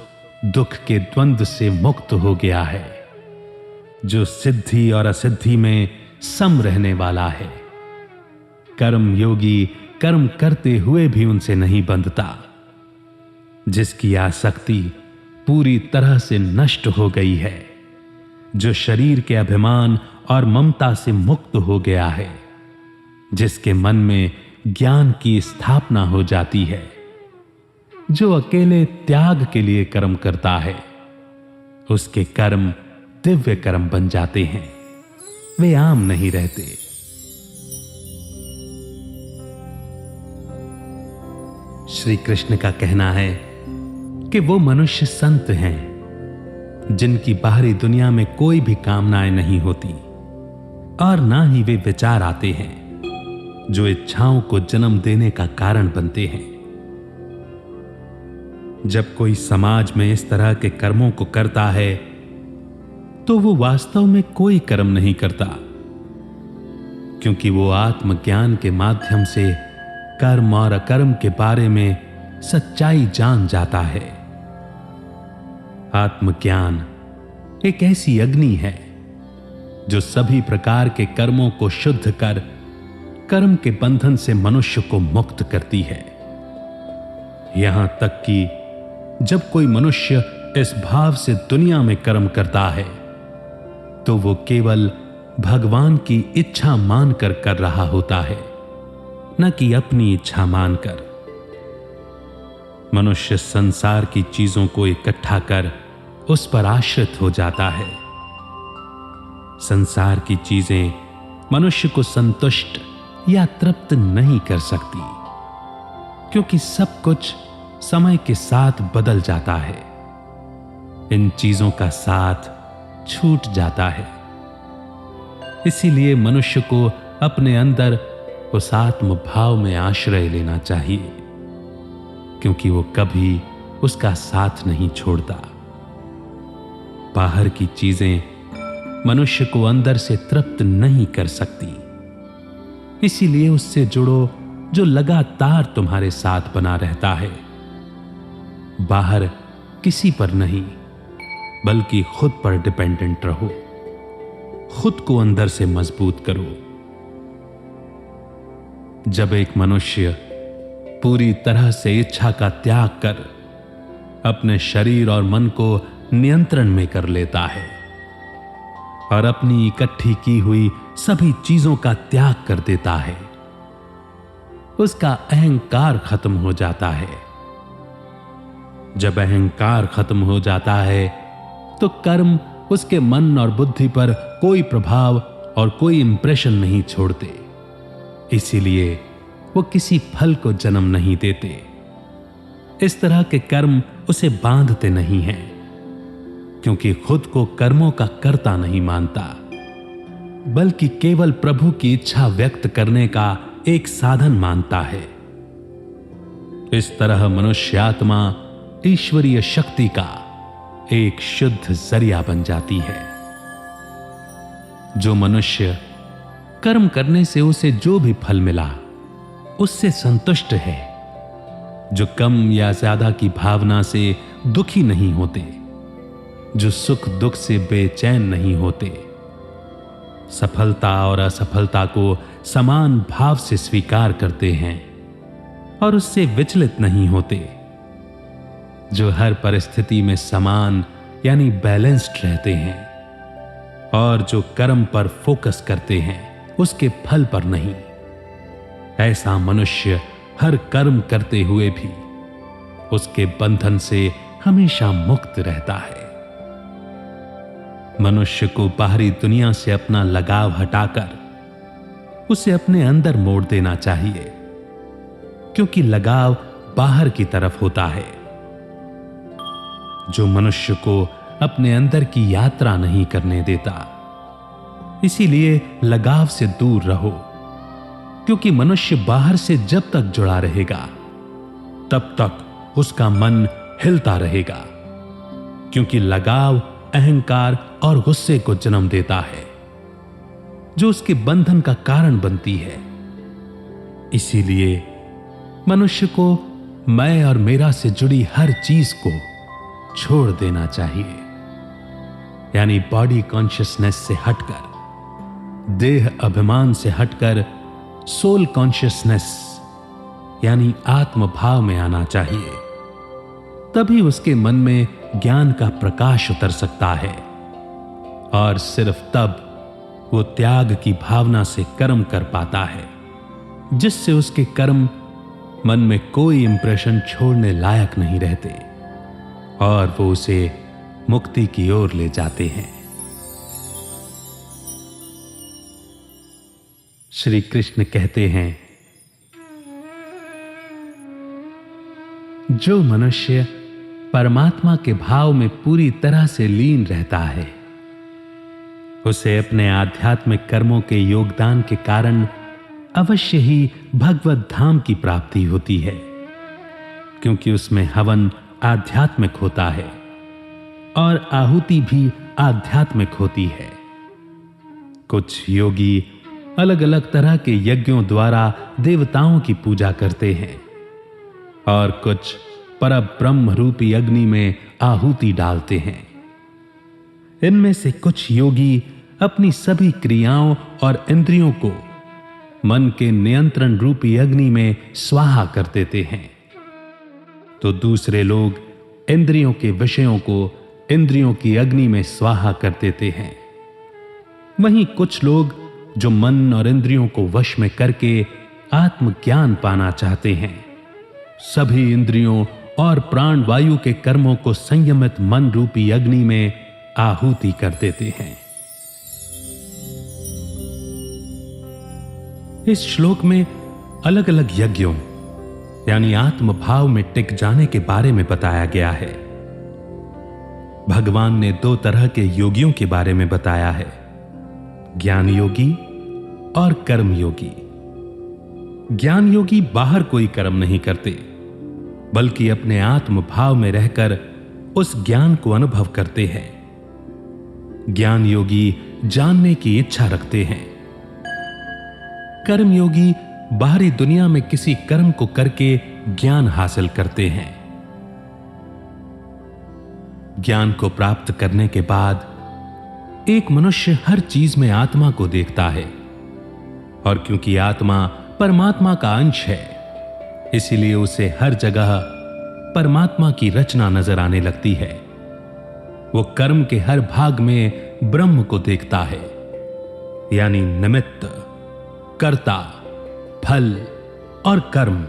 दुख के द्वंद्व से मुक्त हो गया है, जो सिद्धि और असिद्धि में सम रहने वाला है, कर्म योगी कर्म करते हुए भी उनसे नहीं बंधता, जिसकी आसक्ति पूरी तरह से नष्ट हो गई है, जो शरीर के अभिमान और ममता से मुक्त हो गया है, जिसके मन में ज्ञान की स्थापना हो जाती है, जो अकेले त्याग के लिए कर्म करता है, उसके कर्म दिव्य कर्म बन जाते हैं, वे आम नहीं रहते। श्री कृष्ण का कहना है कि वो मनुष्य संत हैं जिनकी बाहरी दुनिया में कोई भी कामनाएं नहीं होती और ना ही वे विचार आते हैं जो इच्छाओं को जन्म देने का कारण बनते हैं। जब कोई समाज में इस तरह के कर्मों को करता है तो वो वास्तव में कोई कर्म नहीं करता, क्योंकि वो आत्मज्ञान के माध्यम से कर्म और अकर्म के बारे में सच्चाई जान जाता है। आत्मज्ञान एक ऐसी अग्नि है जो सभी प्रकार के कर्मों को शुद्ध कर कर्म के बंधन से मनुष्य को मुक्त करती है। यहां तक कि जब कोई मनुष्य इस भाव से दुनिया में कर्म करता है तो वो केवल भगवान की इच्छा मानकर कर रहा होता है, न कि अपनी इच्छा मानकर। मनुष्य संसार की चीजों को इकट्ठा कर उस पर आश्रित हो जाता है। संसार की चीजें मनुष्य को संतुष्ट या तृप्त नहीं कर सकती, क्योंकि सब कुछ समय के साथ बदल जाता है। इन चीजों का साथ छूट जाता है। इसीलिए मनुष्य को अपने अंदर उस आत्म भाव में आश्रय लेना चाहिए, क्योंकि वो कभी उसका साथ नहीं छोड़ता। बाहर की चीजें मनुष्य को अंदर से तृप्त नहीं कर सकती, इसीलिए उससे जुड़ो जो लगातार तुम्हारे साथ बना रहता है। बाहर किसी पर नहीं, बल्कि खुद पर डिपेंडेंट रहो। खुद को अंदर से मजबूत करो। जब एक मनुष्य पूरी तरह से इच्छा का त्याग कर अपने शरीर और मन को नियंत्रण में कर लेता है और अपनी इकट्ठी की हुई सभी चीजों का त्याग कर देता है, उसका अहंकार खत्म हो जाता है। जब अहंकार खत्म हो जाता है तो कर्म उसके मन और बुद्धि पर कोई प्रभाव और कोई इंप्रेशन नहीं छोड़ते, इसीलिए वो किसी फल को जन्म नहीं देते। इस तरह के कर्म उसे बांधते नहीं हैं, क्योंकि खुद को कर्मों का कर्ता नहीं मानता, बल्कि केवल प्रभु की इच्छा व्यक्त करने का एक साधन मानता है। इस तरह मनुष्य आत्मा ईश्वरीय शक्ति का एक शुद्ध जरिया बन जाती है। जो मनुष्य कर्म करने से उसे जो भी फल मिला उससे संतुष्ट है, जो कम या ज्यादा की भावना से दुखी नहीं होते, जो सुख दुख से बेचैन नहीं होते, सफलता और असफलता को समान भाव से स्वीकार करते हैं और उससे विचलित नहीं होते, जो हर परिस्थिति में समान यानी बैलेंस्ड रहते हैं और जो कर्म पर फोकस करते हैं, उसके फल पर नहीं। ऐसा मनुष्य हर कर्म करते हुए भी उसके बंधन से हमेशा मुक्त रहता है। मनुष्य को बाहरी दुनिया से अपना लगाव हटाकर उसे अपने अंदर मोड़ देना चाहिए, क्योंकि लगाव बाहर की तरफ होता है। जो मनुष्य को अपने अंदर की यात्रा नहीं करने देता, इसीलिए लगाव से दूर रहो, क्योंकि मनुष्य बाहर से जब तक जुड़ा रहेगा तब तक उसका मन हिलता रहेगा, क्योंकि लगाव अहंकार और गुस्से को जन्म देता है, जो उसके बंधन का कारण बनती है। इसीलिए मनुष्य को मैं और मेरा से जुड़ी हर चीज को छोड़ देना चाहिए, यानी बॉडी कॉन्शियसनेस से हटकर, देह अभिमान से हटकर सोल कॉन्शियसनेस यानी आत्म भाव में आना चाहिए। तभी उसके मन में ज्ञान का प्रकाश उतर सकता है, और सिर्फ तब वो त्याग की भावना से कर्म कर पाता है, जिससे उसके कर्म मन में कोई इंप्रेशन छोड़ने लायक नहीं रहते और वो उसे मुक्ति की ओर ले जाते हैं। श्री कृष्ण कहते हैं, जो मनुष्य परमात्मा के भाव में पूरी तरह से लीन रहता है, उसे अपने आध्यात्मिक कर्मों के योगदान के कारण अवश्य ही भगवत धाम की प्राप्ति होती है, क्योंकि उसमें हवन आध्यात्मिक होता है और आहुति भी आध्यात्मिक होती है। कुछ योगी अलग अलग तरह के यज्ञों द्वारा देवताओं की पूजा करते हैं और कुछ परब्रह्म रूपी अग्नि में आहुति डालते हैं। इनमें से कुछ योगी अपनी सभी क्रियाओं और इंद्रियों को मन के नियंत्रण रूपी अग्नि में स्वाहा कर देते हैं, तो दूसरे लोग इंद्रियों के विषयों को इंद्रियों की अग्नि में स्वाहा कर देते हैं। वहीं कुछ लोग जो मन और इंद्रियों को वश में करके आत्मज्ञान पाना चाहते हैं, सभी इंद्रियों और प्राण वायु के कर्मों को संयमित मन रूपी अग्नि में आहुति कर देते हैं। इस श्लोक में अलग अलग यज्ञों यानी आत्म भाव में टिक जाने के बारे में बताया गया है। भगवान ने दो तरह के योगियों के बारे में बताया है, ज्ञान योगी और कर्म योगी। ज्ञान योगी बाहर कोई कर्म नहीं करते, बल्कि अपने आत्म भाव में रहकर उस ज्ञान को अनुभव करते हैं। ज्ञान योगी जानने की इच्छा रखते हैं। कर्म योगी बाहरी दुनिया में किसी कर्म को करके ज्ञान हासिल करते हैं। ज्ञान को प्राप्त करने के बाद एक मनुष्य हर चीज में आत्मा को देखता है, और क्योंकि आत्मा परमात्मा का अंश है, इसीलिए उसे हर जगह परमात्मा की रचना नजर आने लगती है। वो कर्म के हर भाग में ब्रह्म को देखता है, यानी निमित्त, कर्ता, फल और कर्म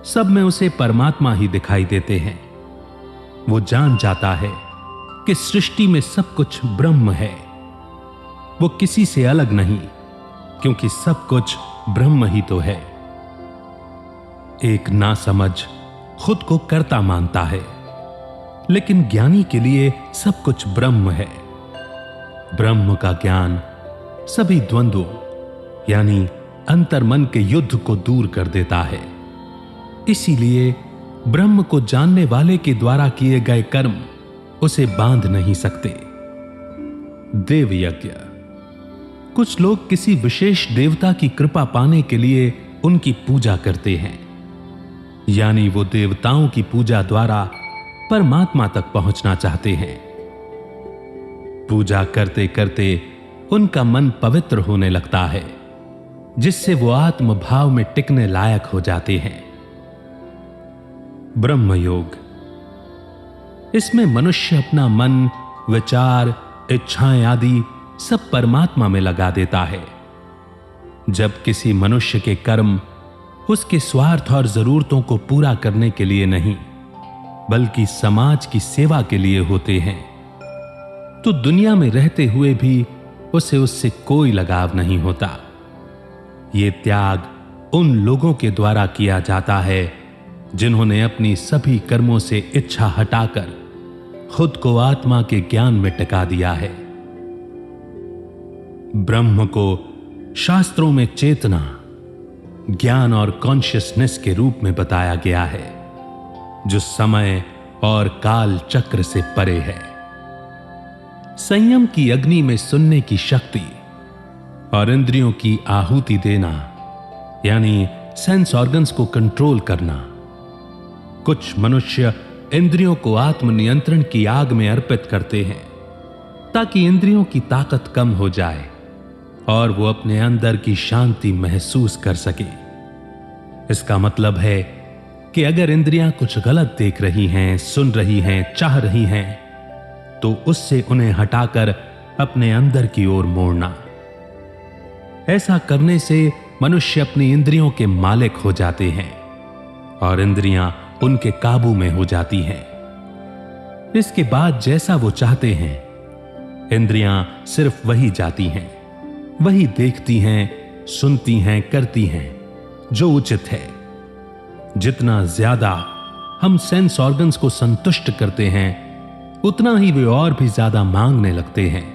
सब में उसे परमात्मा ही दिखाई देते हैं। वो जान जाता है कि सृष्टि में सब कुछ ब्रह्म है, वो किसी से अलग नहीं, क्योंकि सब कुछ ब्रह्म ही तो है। एक नासमझ खुद को कर्ता मानता है, लेकिन ज्ञानी के लिए सब कुछ ब्रह्म है। ब्रह्म का ज्ञान सभी द्वंद्वों यानी अंतर्मन के युद्ध को दूर कर देता है। इसीलिए ब्रह्म को जानने वाले के द्वारा किए गए कर्म उसे बांध नहीं सकते। देव यज्ञ, कुछ लोग किसी विशेष देवता की कृपा पाने के लिए उनकी पूजा करते हैं, यानी वो देवताओं की पूजा द्वारा परमात्मा तक पहुंचना चाहते हैं। पूजा करते करते उनका मन पवित्र होने लगता है, जिससे वो आत्म भाव में टिकने लायक हो जाते हैं। ब्रह्म योग, इसमें मनुष्य अपना मन, विचार, इच्छाएं आदि सब परमात्मा में लगा देता है। जब किसी मनुष्य के कर्म उसके स्वार्थ और जरूरतों को पूरा करने के लिए नहीं, बल्कि समाज की सेवा के लिए होते हैं, तो दुनिया में रहते हुए भी उसे उससे कोई लगाव नहीं होता। यह त्याग उन लोगों के द्वारा किया जाता है जिन्होंने अपनी सभी कर्मों से इच्छा हटाकर खुद को आत्मा के ज्ञान में टिका दिया है। ब्रह्म को शास्त्रों में चेतना, ज्ञान और कॉन्शियसनेस के रूप में बताया गया है, जो समय और काल चक्र से परे है। संयम की अग्नि में सुनने की शक्ति और इंद्रियों की आहुति देना, यानी सेंस ऑर्गन्स को कंट्रोल करना। कुछ मनुष्य इंद्रियों को आत्मनियंत्रण की आग में अर्पित करते हैं ताकि इंद्रियों की ताकत कम हो जाए और वो अपने अंदर की शांति महसूस कर सके। इसका मतलब है कि अगर इंद्रियां कुछ गलत देख रही हैं, सुन रही हैं, चाह रही हैं, तो उससे उन्हें हटाकर अपने अंदर की ओर मोड़ना। ऐसा करने से मनुष्य अपनी इंद्रियों के मालिक हो जाते हैं और इंद्रियां उनके काबू में हो जाती हैं। इसके बाद जैसा वो चाहते हैं, इंद्रियां सिर्फ वही जाती हैं, वही देखती हैं, सुनती हैं, करती हैं जो उचित है। जितना ज्यादा हम सेंस ऑर्गन्स को संतुष्ट करते हैं, उतना ही वे और भी ज्यादा मांगने लगते हैं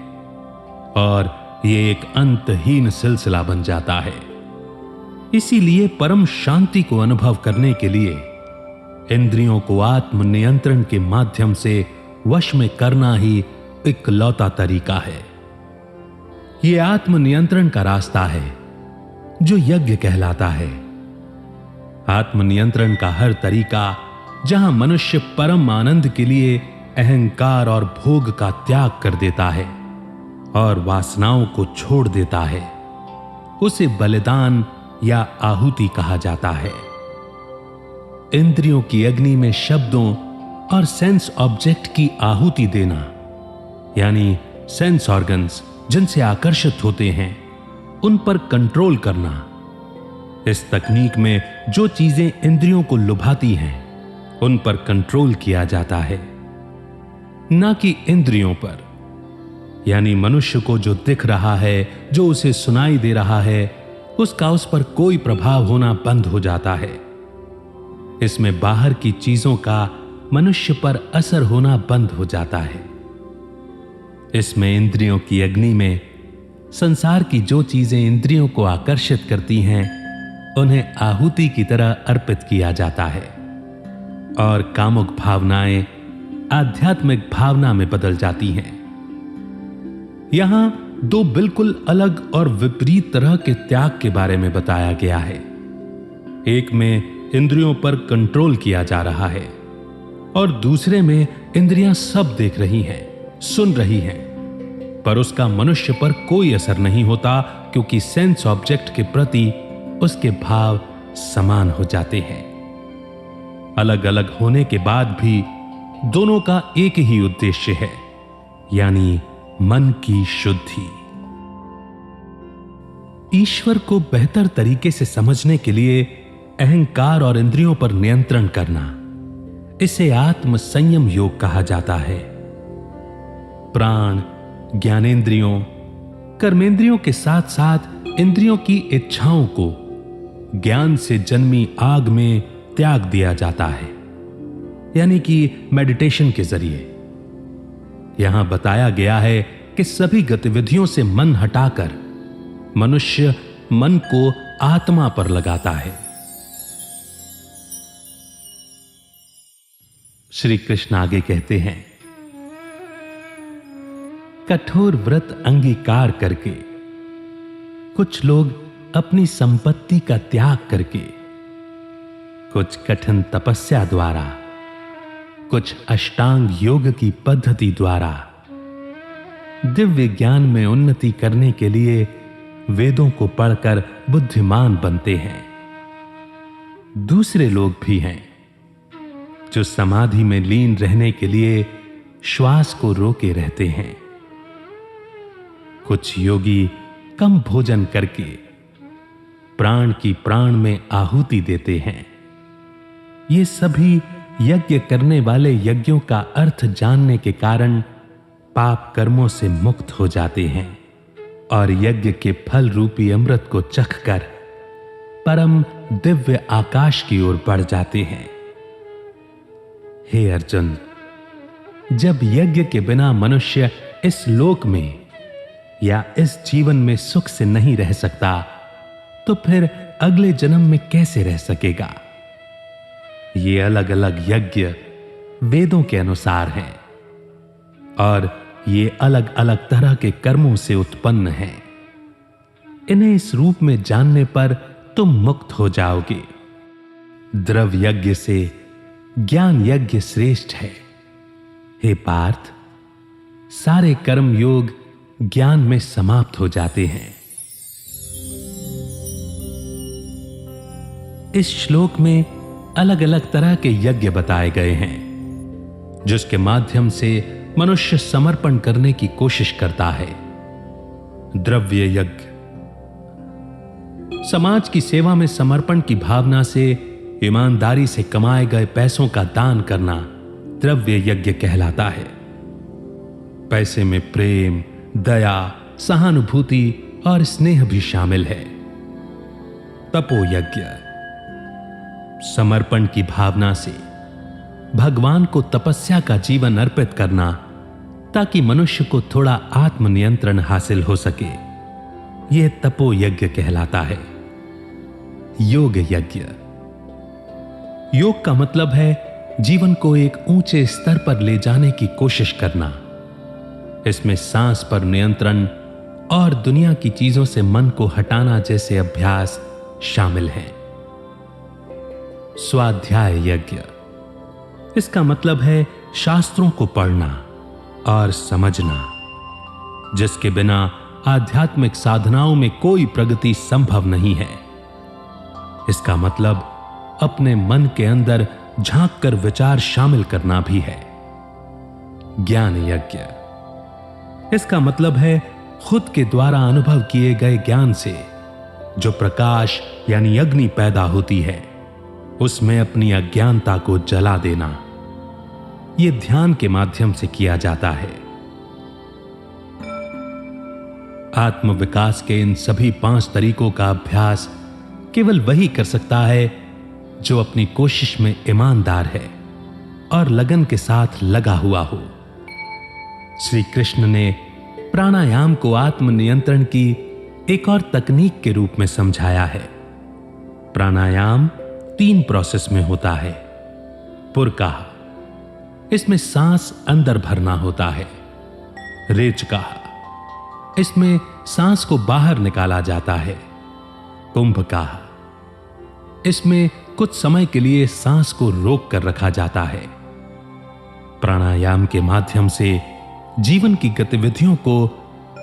और यह एक अंतहीन सिलसिला बन जाता है। इसीलिए परम शांति को अनुभव करने के लिए इंद्रियों को आत्मनियंत्रण के माध्यम से वश में करना ही इकलौता तरीका है। यह आत्मनियंत्रण का रास्ता है जो यज्ञ कहलाता है। आत्मनियंत्रण का हर तरीका जहां मनुष्य परम आनंद के लिए अहंकार और भोग का त्याग कर देता है और वासनाओं को छोड़ देता है, उसे बलिदान या आहुति कहा जाता है। इंद्रियों की अग्नि में शब्दों और सेंस ऑब्जेक्ट की आहुति देना, यानी सेंस ऑर्गन्स जिनसे आकर्षित होते हैं, उन पर कंट्रोल करना। इस तकनीक में जो चीजें इंद्रियों को लुभाती हैं, उन पर कंट्रोल किया जाता है, ना कि इंद्रियों पर। यानी मनुष्य को जो दिख रहा है, जो उसे सुनाई दे रहा है, उसका उस पर कोई प्रभाव होना बंद हो जाता है। इसमें बाहर की चीजों का मनुष्य पर असर होना बंद हो जाता है। इसमें इंद्रियों की अग्नि में संसार की जो चीजें इंद्रियों को आकर्षित करती हैं, उन्हें आहुति की तरह अर्पित किया जाता है और कामुक भावनाएं आध्यात्मिक भावना में बदल जाती हैं। यहां दो बिल्कुल अलग और विपरीत तरह के त्याग के बारे में बताया गया है। एक में इंद्रियों पर कंट्रोल किया जा रहा है और दूसरे में इंद्रियां सब देख रही हैं, सुन रही हैं, पर उसका मनुष्य पर कोई असर नहीं होता, क्योंकि सेंस ऑब्जेक्ट के प्रति उसके भाव समान हो जाते हैं। अलग अलग होने के बाद भी दोनों का एक ही उद्देश्य है, यानी मन की शुद्धि। ईश्वर को बेहतर तरीके से समझने के लिए अहंकार और इंद्रियों पर नियंत्रण करना, इसे आत्म संयम योग कहा जाता है। प्राण, ज्ञानेंद्रियों, कर्मेंद्रियों के साथ साथ इंद्रियों की इच्छाओं को ज्ञान से जन्मी आग में त्याग दिया जाता है, यानी कि मेडिटेशन के जरिए। यहां बताया गया है कि सभी गतिविधियों से मन हटाकर मनुष्य मन को आत्मा पर लगाता है। श्री कृष्ण आगे कहते हैं, कठोर व्रत अंगीकार करके कुछ लोग अपनी संपत्ति का त्याग करके, कुछ कठिन तपस्या द्वारा, कुछ अष्टांग योग की पद्धति द्वारा दिव्य ज्ञान में उन्नति करने के लिए वेदों को पढ़कर बुद्धिमान बनते हैं। दूसरे लोग भी हैं जो समाधि में लीन रहने के लिए श्वास को रोके रहते हैं। कुछ योगी कम भोजन करके प्राण की प्राण में आहुति देते हैं। ये सभी यज्ञ करने वाले यज्ञों का अर्थ जानने के कारण पाप कर्मों से मुक्त हो जाते हैं और यज्ञ के फल रूपी अमृत को चखकर परम दिव्य आकाश की ओर बढ़ जाते हैं। हे अर्जुन, जब यज्ञ के बिना मनुष्य इस लोक में या इस जीवन में सुख से नहीं रह सकता, तो फिर अगले जन्म में कैसे रह सकेगा? ये अलग अलग यज्ञ वेदों के अनुसार हैं और ये अलग अलग तरह के कर्मों से उत्पन्न हैं। इन्हें इस रूप में जानने पर तुम मुक्त हो जाओगे। द्रव्य यज्ञ से ज्ञान यज्ञ श्रेष्ठ है। हे पार्थ, सारे कर्म योग ज्ञान में समाप्त हो जाते हैं। इस श्लोक में अलग अलग तरह के यज्ञ बताए गए हैं, जिसके माध्यम से मनुष्य समर्पण करने की कोशिश करता है। द्रव्य यज्ञ समाज की सेवा में समर्पण की भावना से ईमानदारी से कमाए गए पैसों का दान करना द्रव्य यज्ञ कहलाता है। पैसे में प्रेम, दया, सहानुभूति और स्नेह भी शामिल है। तपो यज्ञ समर्पण की भावना से भगवान को तपस्या का जीवन अर्पित करना, ताकि मनुष्य को थोड़ा आत्मनियंत्रण हासिल हो सके, यह तपो यज्ञ कहलाता है। योग यज्ञ, योग का मतलब है जीवन को एक ऊंचे स्तर पर ले जाने की कोशिश करना। इसमें सांस पर नियंत्रण और दुनिया की चीजों से मन को हटाना जैसे अभ्यास शामिल हैं। स्वाध्याय यज्ञ, इसका मतलब है शास्त्रों को पढ़ना और समझना, जिसके बिना आध्यात्मिक साधनाओं में कोई प्रगति संभव नहीं है। इसका मतलब अपने मन के अंदर झांक कर विचार शामिल करना भी है। ज्ञान यज्ञ, इसका मतलब है खुद के द्वारा अनुभव किए गए ज्ञान से जो प्रकाश यानी अग्नि पैदा होती है, उसमें अपनी अज्ञानता को जला देना। यह ध्यान के माध्यम से किया जाता है। आत्मविकास के इन सभी 5 तरीकों का अभ्यास केवल वही कर सकता है जो अपनी कोशिश में ईमानदार है और लगन के साथ लगा हुआ हो। श्री कृष्ण ने प्राणायाम को आत्मनियंत्रण की एक और तकनीक के रूप में समझाया है। प्राणायाम 3 प्रोसेस में होता है। पुरकाह, इसमें सांस अंदर भरना होता है। रेचकाह, इसमें सांस को बाहर निकाला जाता है। कुंभकाह, इसमें कुछ समय के लिए सांस को रोक कर रखा जाता है। प्राणायाम के माध्यम से जीवन की गतिविधियों को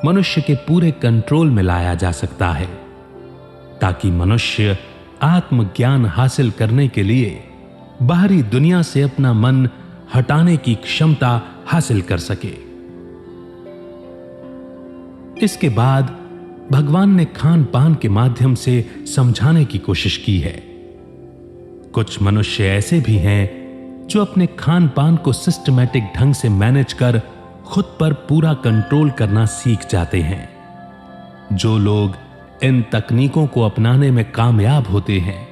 मनुष्य के पूरे कंट्रोल में लाया जा सकता है, ताकि मनुष्य आत्मज्ञान हासिल करने के लिए बाहरी दुनिया से अपना मन हटाने की क्षमता हासिल कर सके। इसके बाद भगवान ने खान पान के माध्यम से समझाने की कोशिश की है। कुछ मनुष्य ऐसे भी हैं जो अपने खान पान को सिस्टमैटिक ढंग से मैनेज कर खुद पर पूरा कंट्रोल करना सीख जाते हैं। जो लोग इन तकनीकों को अपनाने में कामयाब होते हैं,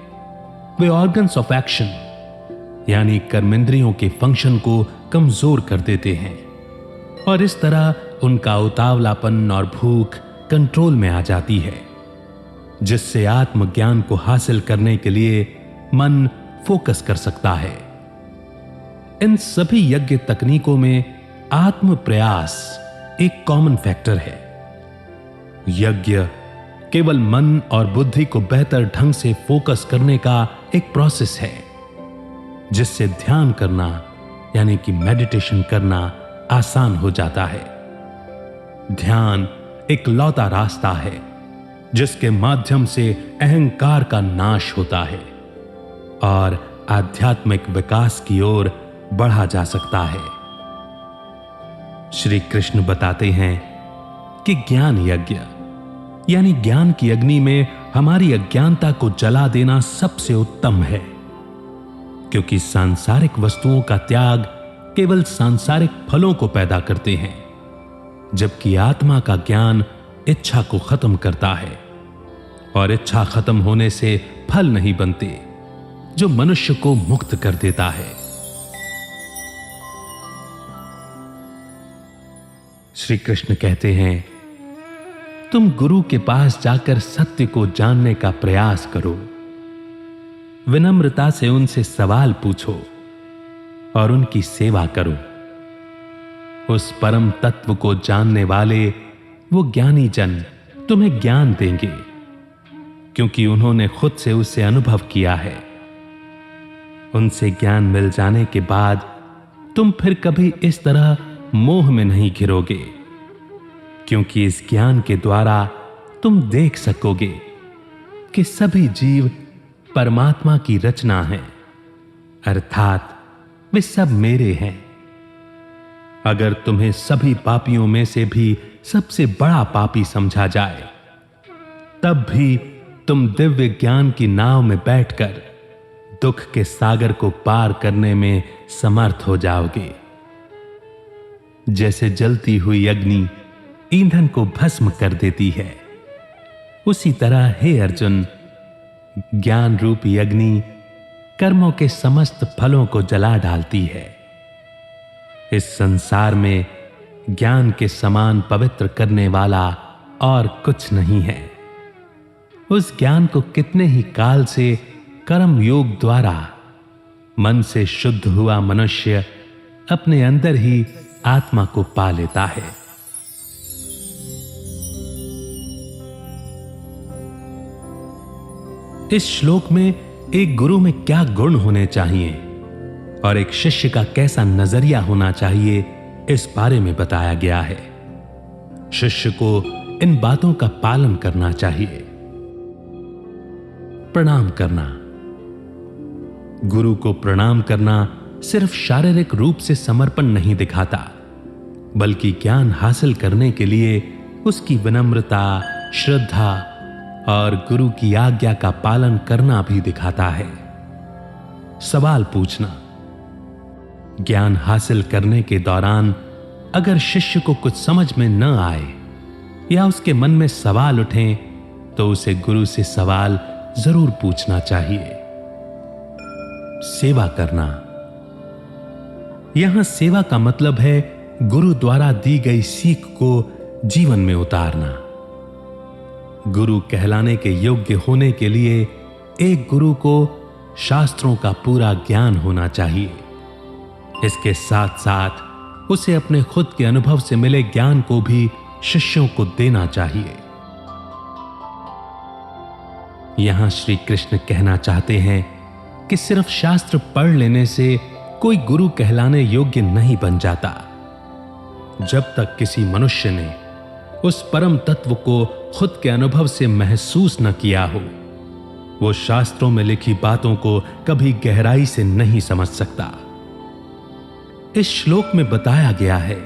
वे ऑर्गन्स ऑफ एक्शन यानी कर्मेंद्रियों के फंक्शन को कमजोर कर देते हैं और इस तरह उनका उतावलापन और भूख कंट्रोल में आ जाती है, जिससे आत्मज्ञान को हासिल करने के लिए मन फोकस कर सकता है। इन सभी यज्ञ तकनीकों में आत्म प्रयास एक कॉमन फैक्टर है। यज्ञ केवल मन और बुद्धि को बेहतर ढंग से फोकस करने का एक प्रोसेस है, जिससे ध्यान करना यानी कि मेडिटेशन करना आसान हो जाता है। ध्यान एक लौता रास्ता है जिसके माध्यम से अहंकार का नाश होता है और आध्यात्मिक विकास की ओर बढ़ा जा सकता है। श्री कृष्ण बताते हैं कि ज्ञान यज्ञ यानी ज्ञान की अग्नि में हमारी अज्ञानता को जला देना सबसे उत्तम है, क्योंकि सांसारिक वस्तुओं का त्याग केवल सांसारिक फलों को पैदा करते हैं, जबकि आत्मा का ज्ञान इच्छा को खत्म करता है, और इच्छा खत्म होने से फल नहीं बनते, जो मनुष्य को मुक्त कर देता है। श्री कृष्ण कहते हैं, तुम गुरु के पास जाकर सत्य को जानने का प्रयास करो, विनम्रता से उनसे सवाल पूछो और उनकी सेवा करो। उस परम तत्व को जानने वाले वो ज्ञानी जन तुम्हें ज्ञान देंगे, क्योंकि उन्होंने खुद से उसे अनुभव किया है। उनसे ज्ञान मिल जाने के बाद तुम फिर कभी इस तरह मोह में नहीं घिरोगे, क्योंकि इस ज्ञान के द्वारा तुम देख सकोगे कि सभी जीव परमात्मा की रचना है, अर्थात वे सब मेरे हैं। अगर तुम्हें सभी पापियों में से भी सबसे बड़ा पापी समझा जाए, तब भी तुम दिव्य ज्ञान की नाव में बैठकर दुख के सागर को पार करने में समर्थ हो जाओगे। जैसे जलती हुई अग्नि ईंधन को भस्म कर देती है, उसी तरह हे अर्जुन, ज्ञान रूपी अग्नि कर्मों के समस्त फलों को जला डालती है। इस संसार में ज्ञान के समान पवित्र करने वाला और कुछ नहीं है। उस ज्ञान को कितने ही काल से कर्म योग द्वारा मन से शुद्ध हुआ मनुष्य अपने अंदर ही आत्मा को पा लेता है। इस श्लोक में एक गुरु में क्या गुण होने चाहिए और एक शिष्य का कैसा नजरिया होना चाहिए, इस बारे में बताया गया है। शिष्य को इन बातों का पालन करना चाहिए। प्रणाम करना। गुरु को प्रणाम करना सिर्फ शारीरिक रूप से समर्पण नहीं दिखाता, बल्कि ज्ञान हासिल करने के लिए उसकी विनम्रता, श्रद्धा और गुरु की आज्ञा का पालन करना भी दिखाता है। सवाल पूछना। ज्ञान हासिल करने के दौरान अगर शिष्य को कुछ समझ में न आए या उसके मन में सवाल उठें, तो उसे गुरु से सवाल जरूर पूछना चाहिए। सेवा करना। यहां सेवा का मतलब है गुरु द्वारा दी गई सीख को जीवन में उतारना। गुरु कहलाने के योग्य होने के लिए एक गुरु को शास्त्रों का पूरा ज्ञान होना चाहिए। इसके साथ साथ उसे अपने खुद के अनुभव से मिले ज्ञान को भी शिष्यों को देना चाहिए। यहां श्री कृष्ण कहना चाहते हैं कि सिर्फ शास्त्र पढ़ लेने से कोई गुरु कहलाने योग्य नहीं बन जाता। जब तक किसी मनुष्य ने उस परम तत्व को खुद के अनुभव से महसूस न किया हो, वो शास्त्रों में लिखी बातों को कभी गहराई से नहीं समझ सकता। इस श्लोक में बताया गया है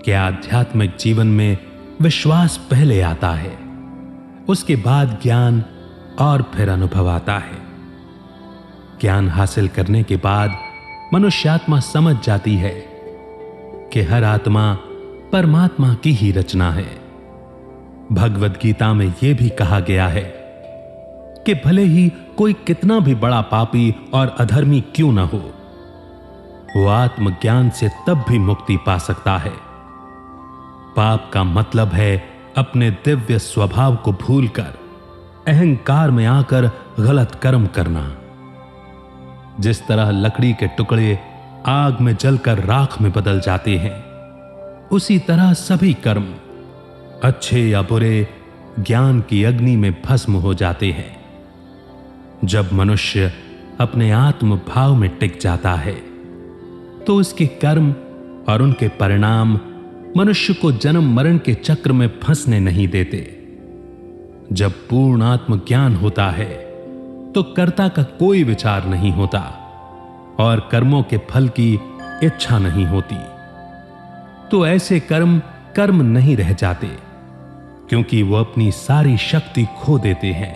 कि आध्यात्मिक जीवन में विश्वास पहले आता है, उसके बाद ज्ञान और फिर अनुभव आता है। ज्ञान हासिल करने के बाद मनुष्यात्मा समझ जाती है कि हर आत्मा परमात्मा की ही रचना है। भगवद गीता में यह भी कहा गया है कि भले ही कोई कितना भी बड़ा पापी और अधर्मी क्यों न हो, वो आत्मज्ञान से तब भी मुक्ति पा सकता है। पाप का मतलब है अपने दिव्य स्वभाव को भूलकर अहंकार में आकर गलत कर्म करना। जिस तरह लकड़ी के टुकड़े आग में जलकर राख में बदल जाते हैं, उसी तरह सभी कर्म, अच्छे या बुरे, ज्ञान की अग्नि में भस्म हो जाते हैं। जब मनुष्य अपने आत्म भाव में टिक जाता है, तो उसके कर्म और उनके परिणाम मनुष्य को जन्म मरण के चक्र में फंसने नहीं देते। जब पूर्ण आत्मज्ञान होता है, तो कर्ता का कोई विचार नहीं होता और कर्मों के फल की इच्छा नहीं होती। तो ऐसे कर्म कर्म नहीं रह जाते, क्योंकि वो अपनी सारी शक्ति खो देते हैं।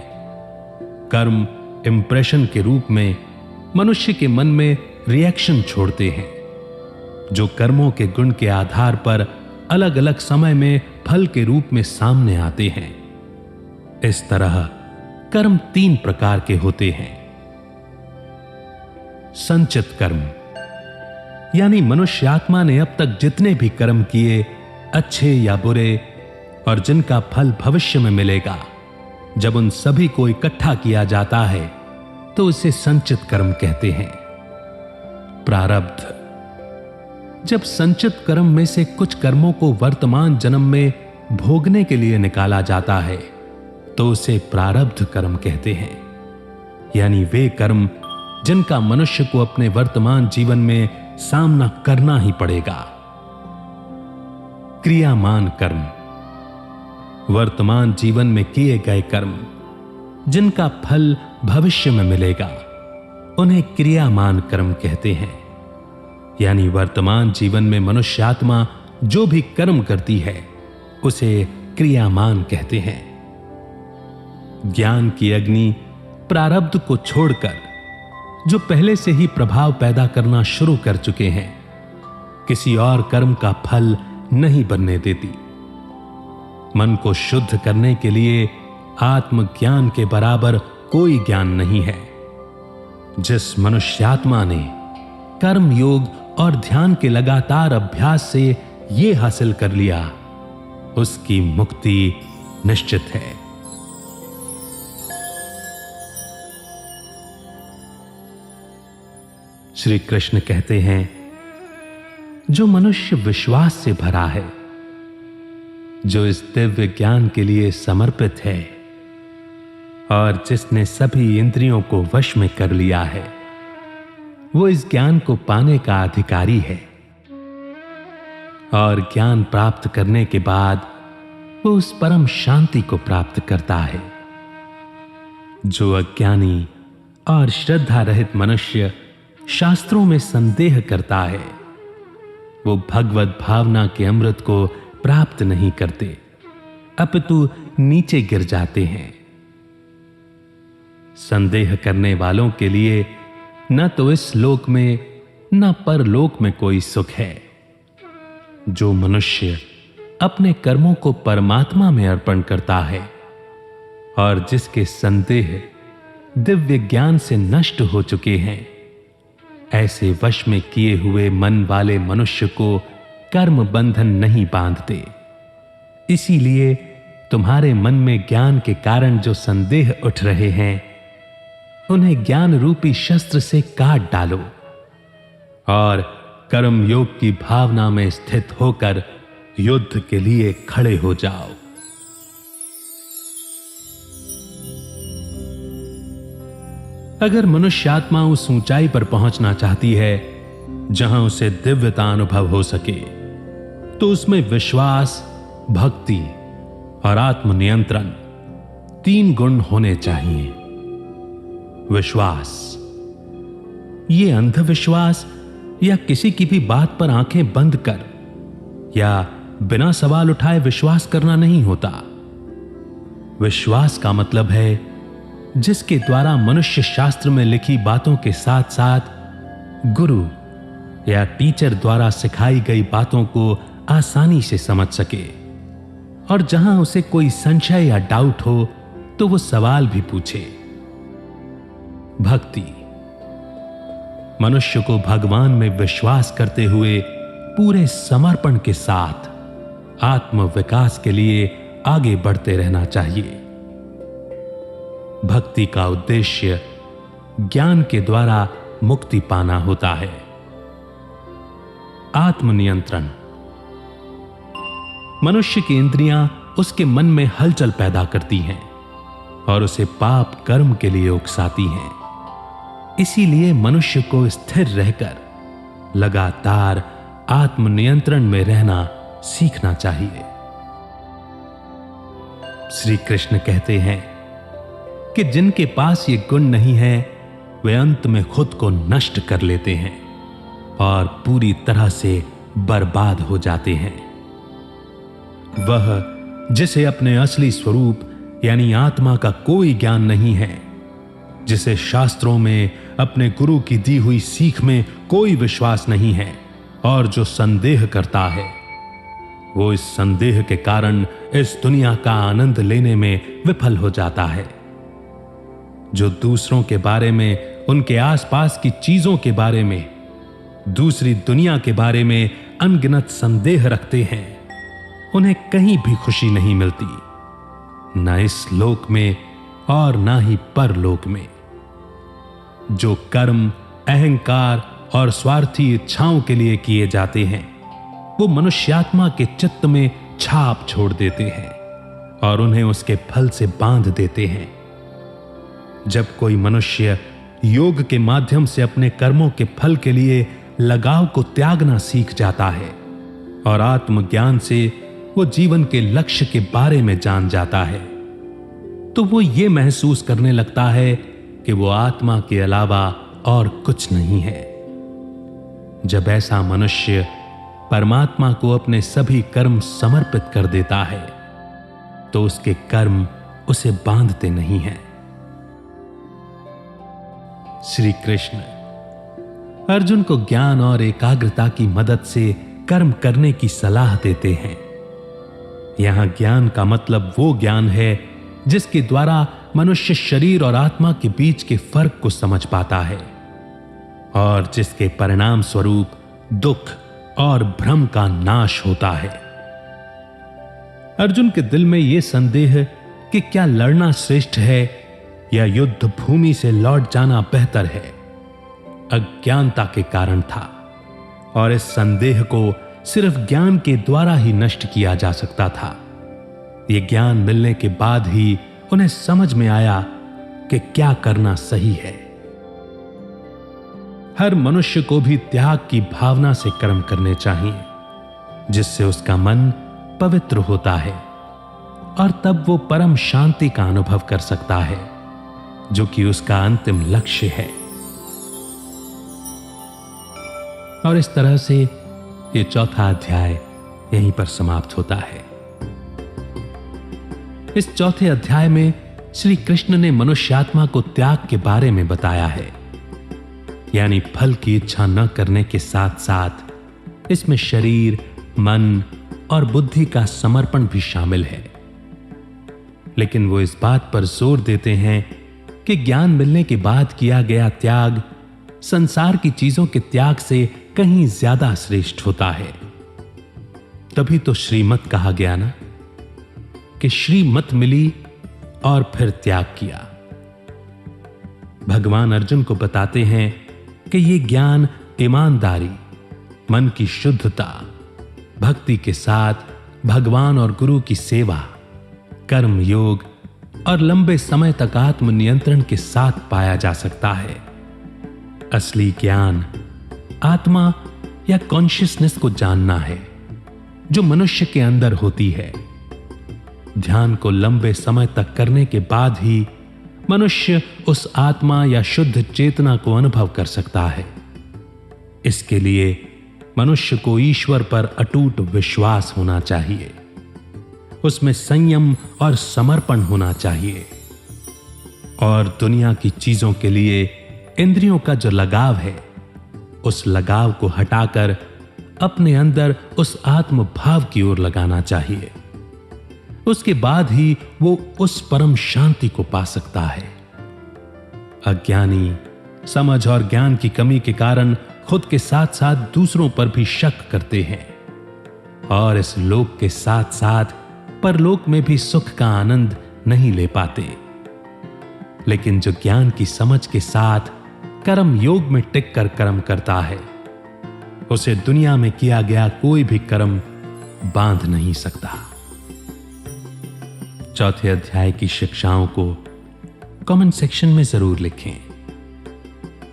कर्म इंप्रेशन के रूप में मनुष्य के मन में रिएक्शन छोड़ते हैं, जो कर्मों के गुण के आधार पर अलग अलग समय में फल के रूप में सामने आते हैं। इस तरह कर्म 3 प्रकार के होते हैं। संचित कर्म, यानी मनुष्य आत्मा ने अब तक जितने भी कर्म किए, अच्छे या बुरे, और जिनका फल भविष्य में मिलेगा, जब उन सभी को इकट्ठा किया जाता है तो उसे संचित कर्म कहते हैं। प्रारब्ध, जब संचित कर्म में से कुछ कर्मों को वर्तमान जन्म में भोगने के लिए निकाला जाता है तो उसे प्रारब्ध कर्म कहते हैं, यानी वे कर्म जिनका मनुष्य को अपने वर्तमान जीवन में सामना करना ही पड़ेगा। क्रियामान कर्म, वर्तमान जीवन में किए गए कर्म जिनका फल भविष्य में मिलेगा, उन्हें क्रियामान कर्म कहते हैं, यानी वर्तमान जीवन में मनुष्य आत्मा जो भी कर्म करती है उसे क्रियामान कहते हैं। ज्ञान की अग्नि प्रारब्ध को छोड़कर, जो पहले से ही प्रभाव पैदा करना शुरू कर चुके हैं, किसी और कर्म का फल नहीं बनने देती। मन को शुद्ध करने के लिए आत्मज्ञान के बराबर कोई ज्ञान नहीं है। जिस मनुष्यात्मा ने कर्म योग और ध्यान के लगातार अभ्यास से यह हासिल कर लिया, उसकी मुक्ति निश्चित है। श्री कृष्ण कहते हैं, जो मनुष्य विश्वास से भरा है, जो इस दिव्य ज्ञान के लिए समर्पित है और जिसने सभी इंद्रियों को वश में कर लिया है, वो इस ज्ञान को पाने का अधिकारी है। और ज्ञान प्राप्त करने के बाद वो उस परम शांति को प्राप्त करता है। जो अज्ञानी और श्रद्धा रहित मनुष्य शास्त्रों में संदेह करता है, वो भगवत भावना के अमृत को प्राप्त नहीं करते, अपितु नीचे गिर जाते हैं। संदेह करने वालों के लिए न तो इस लोक में न परलोक में कोई सुख है। जो मनुष्य अपने कर्मों को परमात्मा में अर्पण करता है और जिसके संदेह दिव्य ज्ञान से नष्ट हो चुके हैं, ऐसे वश में किए हुए मन वाले मनुष्य को कर्म बंधन नहीं बांधते। इसीलिए तुम्हारे मन में ज्ञान के कारण जो संदेह उठ रहे हैं, उन्हें ज्ञान रूपी शस्त्र से काट डालो और कर्म योग की भावना में स्थित होकर युद्ध के लिए खड़े हो जाओ। अगर मनुष्य आत्मा उस ऊंचाई पर पहुंचना चाहती है जहां उसे दिव्यता अनुभव हो सके, तो उसमें विश्वास, भक्ति और आत्मनियंत्रण 3 गुण होने चाहिए। विश्वास, ये अंधविश्वास या किसी की भी बात पर आंखें बंद कर या बिना सवाल उठाए विश्वास करना नहीं होता। विश्वास का मतलब है जिसके द्वारा मनुष्य शास्त्र में लिखी बातों के साथ साथ गुरु या टीचर द्वारा सिखाई गई बातों को आसानी से समझ सके, और जहां उसे कोई संशय या डाउट हो तो वो सवाल भी पूछे। भक्ति, मनुष्य को भगवान में विश्वास करते हुए पूरे समर्पण के साथ आत्म विकास के लिए आगे बढ़ते रहना चाहिए। भक्ति का उद्देश्य ज्ञान के द्वारा मुक्ति पाना होता है। आत्मनियंत्रण, मनुष्य की इंद्रियां उसके मन में हलचल पैदा करती हैं और उसे पाप कर्म के लिए उकसाती हैं। इसीलिए मनुष्य को स्थिर रहकर लगातार आत्मनियंत्रण में रहना सीखना चाहिए। श्री कृष्ण कहते हैं कि जिनके पास ये गुण नहीं है, वे अंत में खुद को नष्ट कर लेते हैं और पूरी तरह से बर्बाद हो जाते हैं। वह जिसे अपने असली स्वरूप यानी आत्मा का कोई ज्ञान नहीं है, जिसे शास्त्रों में अपने गुरु की दी हुई सीख में कोई विश्वास नहीं है, और जो संदेह करता है, वो इस संदेह के कारण इस दुनिया का आनंद लेने में विफल हो जाता है। जो दूसरों के बारे में, उनके आसपास की चीजों के बारे में, दूसरी दुनिया के बारे में अनगिनत संदेह रखते हैं, उन्हें कहीं भी खुशी नहीं मिलती, ना इस लोक में और ना ही परलोक में। जो कर्म अहंकार और स्वार्थी इच्छाओं के लिए किए जाते हैं, वो मनुष्यात्मा के चित्त में छाप छोड़ देते हैं और उन्हें उसके फल से बांध देते हैं। जब कोई मनुष्य योग के माध्यम से अपने कर्मों के फल के लिए लगाव को त्यागना सीख जाता है और आत्मज्ञान से वो जीवन के लक्ष्य के बारे में जान जाता है, तो वो ये महसूस करने लगता है कि वो आत्मा के अलावा और कुछ नहीं है। जब ऐसा मनुष्य परमात्मा को अपने सभी कर्म समर्पित कर देता है, तो उसके कर्म उसे बांधते नहीं हैं। श्री कृष्ण अर्जुन को ज्ञान और एकाग्रता की मदद से कर्म करने की सलाह देते हैं। यहां ज्ञान का मतलब वो ज्ञान है जिसके द्वारा मनुष्य शरीर और आत्मा के बीच के फर्क को समझ पाता है और जिसके परिणाम स्वरूप दुख और भ्रम का नाश होता है। अर्जुन के दिल में यह संदेह कि क्या लड़ना श्रेष्ठ है या युद्ध भूमि से लौट जाना बेहतर है, अज्ञानता के कारण था, और इस संदेह को सिर्फ ज्ञान के द्वारा ही नष्ट किया जा सकता था। यह ज्ञान मिलने के बाद ही उन्हें समझ में आया कि क्या करना सही है। हर मनुष्य को भी त्याग की भावना से कर्म करने चाहिए, जिससे उसका मन पवित्र होता है और तब वो परम शांति का अनुभव कर सकता है, जो कि उसका अंतिम लक्ष्य है। और इस तरह से ये चौथा अध्याय यहीं पर समाप्त होता है। इस चौथे अध्याय में श्री कृष्ण ने मनुष्यात्मा को त्याग के बारे में बताया है, यानी फल की इच्छा न करने के साथ साथ इसमें शरीर, मन और बुद्धि का समर्पण भी शामिल है। लेकिन वो इस बात पर जोर देते हैं कि ज्ञान मिलने के बाद किया गया त्याग संसार की चीजों के त्याग से कहीं ज्यादा श्रेष्ठ होता है। तभी तो श्रीमत कहा गया ना कि श्रीमत मिली और फिर त्याग किया। भगवान अर्जुन को बताते हैं कि यह ज्ञान ईमानदारी, मन की शुद्धता, भक्ति के साथ भगवान और गुरु की सेवा, कर्म योग और लंबे समय तक आत्म नियंत्रण के साथ पाया जा सकता है। असली ज्ञान आत्मा या कॉन्शियसनेस को जानना है, जो मनुष्य के अंदर होती है। ध्यान को लंबे समय तक करने के बाद ही मनुष्य उस आत्मा या शुद्ध चेतना को अनुभव कर सकता है। इसके लिए मनुष्य को ईश्वर पर अटूट विश्वास होना चाहिए, उसमें संयम और समर्पण होना चाहिए, और दुनिया की चीजों के लिए इंद्रियों का जो लगाव है, उस लगाव को हटाकर अपने अंदर उस आत्म भाव की ओर लगाना चाहिए। उसके बाद ही वो उस परम शांति को पा सकता है। अज्ञानी समझ और ज्ञान की कमी के कारण खुद के साथ साथ दूसरों पर भी शक करते हैं और इस लोक के साथ साथ परलोक में भी सुख का आनंद नहीं ले पाते। लेकिन जो ज्ञान की समझ के साथ कर्म योग में टिक कर कर्म करता है, उसे दुनिया में किया गया कोई भी कर्म बांध नहीं सकता। चौथे अध्याय की शिक्षाओं को कमेंट सेक्शन में जरूर लिखें।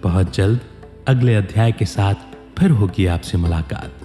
बहुत जल्द अगले अध्याय के साथ फिर होगी आपसे मुलाकात।